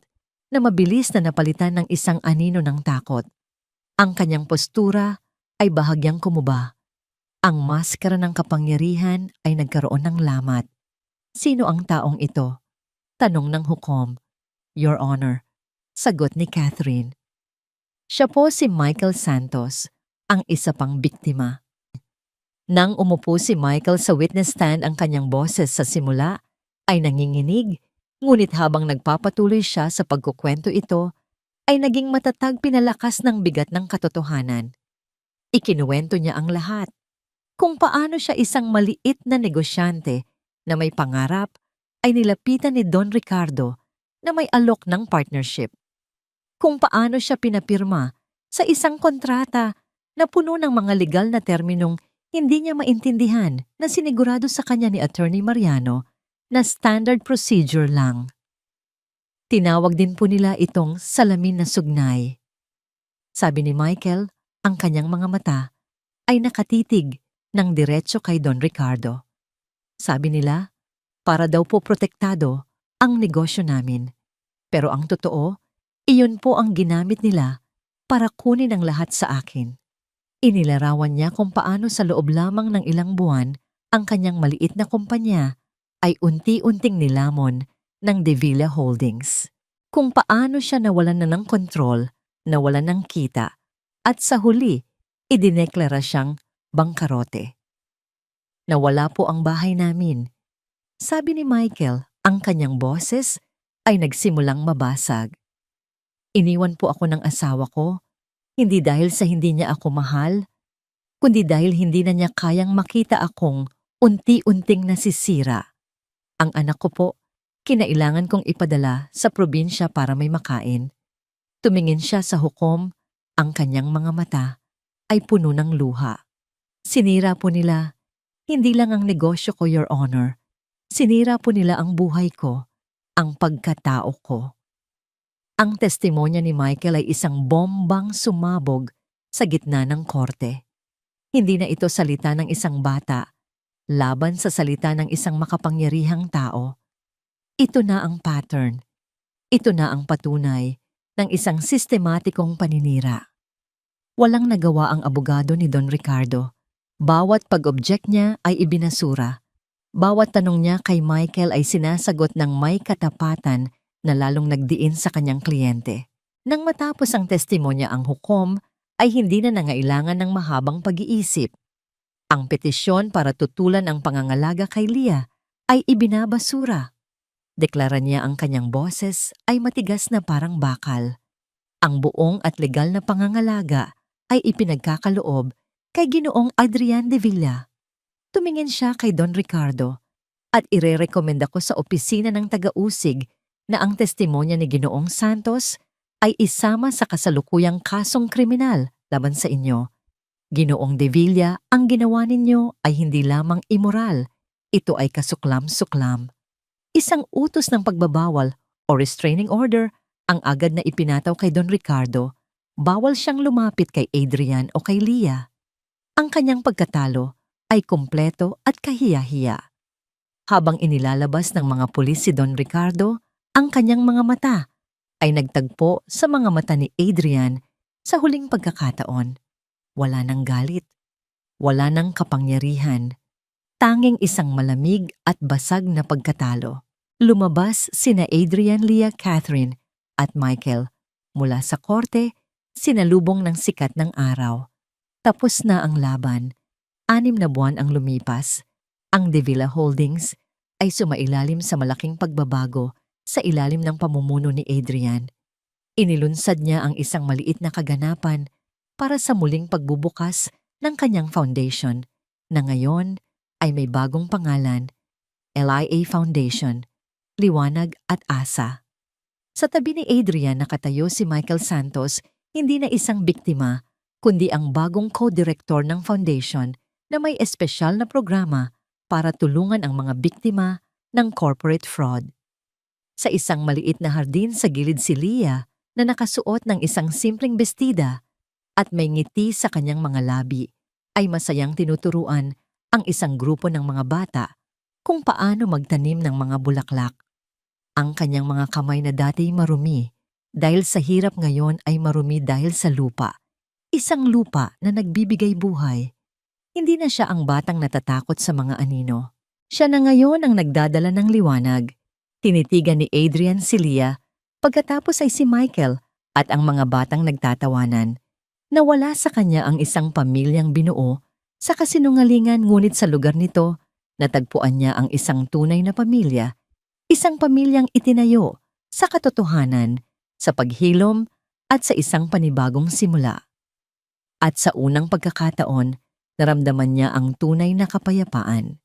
na mabilis na napalitan ng isang anino ng takot. Ang kanyang postura ay bahagyang kumuba. Ang maskara ng kapangyarihan ay nagkaroon ng lamat. "Sino ang taong ito?" tanong ng hukom. "Your Honor," sagot ni Catherine. "Siya po si Michael Santos, ang isa pang biktima." Nang umupo si Michael sa witness stand, ang kanyang boses sa simula ay nanginginig, ngunit habang nagpapatuloy siya sa pagkukwento, ito ay naging matatag, pinalakas ng bigat ng katotohanan. Ikinuwento niya ang lahat. Kung paano siya isang maliit na negosyante na may pangarap ay nilapitan ni Don Ricardo na may alok ng partnership. Kung paano siya pinapirma sa isang kontrata na puno ng mga legal na terminong hindi niya maintindihan na sinigurado sa kanya ni Attorney Mariano na standard procedure lang. Tinawag din po nila itong salamin na sugnay. Sabi ni Michael, ang kanyang mga mata ay nakatitig ng diretso kay Don Ricardo. Sabi nila, para daw po protektado ang negosyo namin. Pero ang totoo, iyon po ang ginamit nila para kunin ang lahat sa akin. Inilarawan niya kung paano sa loob lamang ng ilang buwan ang kanyang maliit na kumpanya ay unti-unting nilamon ng De Villa Holdings. Kung paano siya nawalan na ng kontrol, nawalan ng kita, at sa huli, idineklara siyang bangkarote. Nawala po ang bahay namin. Sabi ni Michael, ang kanyang boses ay nagsimulang mabasag. Iniwan po ako ng asawa ko, hindi dahil sa hindi niya ako mahal, kundi dahil hindi na niya kayang makita akong unti-unting nasisira. Ang anak ko po, kinailangan kong ipadala sa probinsya para may makain. Tumingin siya sa hukom, ang kanyang mga mata ay puno ng luha. Sinira po nila, hindi lang ang negosyo ko, Your Honor. Sinira po nila ang buhay ko, ang pagkatao ko. Ang testimonya ni Michael ay isang bombang sumabog sa gitna ng korte. Hindi na ito salita ng isang bata, laban sa salita ng isang makapangyarihang tao. Ito na ang pattern. Ito na ang patunay ng isang sistematikong paninira. Walang nagawa ang abogado ni Don Ricardo. Bawat pag-object niya ay ibinasura. Bawat tanong niya kay Michael ay sinasagot ng may katapatan na lalong nagdiin sa kanyang kliyente. Nang matapos ang testimonya ang hukom, ay hindi na nangailangan ng mahabang pag-iisip. Ang petisyon para tutulan ang pangangalaga kay Leah ay ibinabasura. Deklara niya ang kanyang boses ay matigas na parang bakal. Ang buong at legal na pangangalaga ay ipinagkakaloob kay Ginoong Adrian de Villa. Tumingin siya kay Don Ricardo at irerekomenda ko sa opisina ng taga-usig na ang testimonya ni Ginoong Santos ay isama sa kasalukuyang kasong kriminal laban sa inyo. Ginoong de Villa, ang ginawa ninyo ay hindi lamang immoral, ito ay kasuklam-suklam. Isang utos ng pagbabawal o restraining order ang agad na ipinataw kay Don Ricardo. Bawal siyang lumapit kay Adrian o kay Leah. Ang kanyang pagkatalo ay kumpleto at kahiya-hiya. Habang inilalabas ng mga pulis si Don Ricardo, ang kanyang mga mata ay nagtagpo sa mga mata ni Adrian sa huling pagkakataon. Wala nang galit, wala nang kapangyarihan, tanging isang malamig at basag na pagkatalo. Lumabas sina Adrian, Leah, Catherine at Michael mula sa korte, sinalubong ng sikat ng araw. Tapos na ang laban. 6 na buwan ang lumipas. Ang De Villa Holdings ay sumailalim sa malaking pagbabago sa ilalim ng pamumuno ni Adrian. Inilunsad niya ang isang maliit na kaganapan para sa muling pagbubukas ng kanyang foundation na ngayon ay may bagong pangalan, LIA Foundation, Liwanag at Asa. Sa tabi ni Adrian nakatayo si Michael Santos, hindi na isang biktima, kundi ang bagong co-director ng foundation na may espesyal na programa para tulungan ang mga biktima ng corporate fraud. Sa isang maliit na hardin sa gilid si Leah na nakasuot ng isang simpleng bestida at may ngiti sa kanyang mga labi, ay masayang tinuturuan ang isang grupo ng mga bata kung paano magtanim ng mga bulaklak. Ang kanyang mga kamay na dati marumi dahil sa hirap ngayon ay marumi dahil sa lupa. Isang lupa na nagbibigay buhay. Hindi na siya ang batang natatakot sa mga anino. Siya na ngayon ang nagdadala ng liwanag. Tinitigan ni Adrian si Leah, pagkatapos ay si Michael at ang mga batang nagtatawanan. Nawala sa kanya ang isang pamilyang binuo sa kasinungalingan, ngunit sa lugar nito, natagpuan niya ang isang tunay na pamilya, isang pamilyang itinayo sa katotohanan, sa paghilom at sa isang panibagong simula. At sa unang pagkakataon, Naramdaman niya ang tunay na kapayapaan.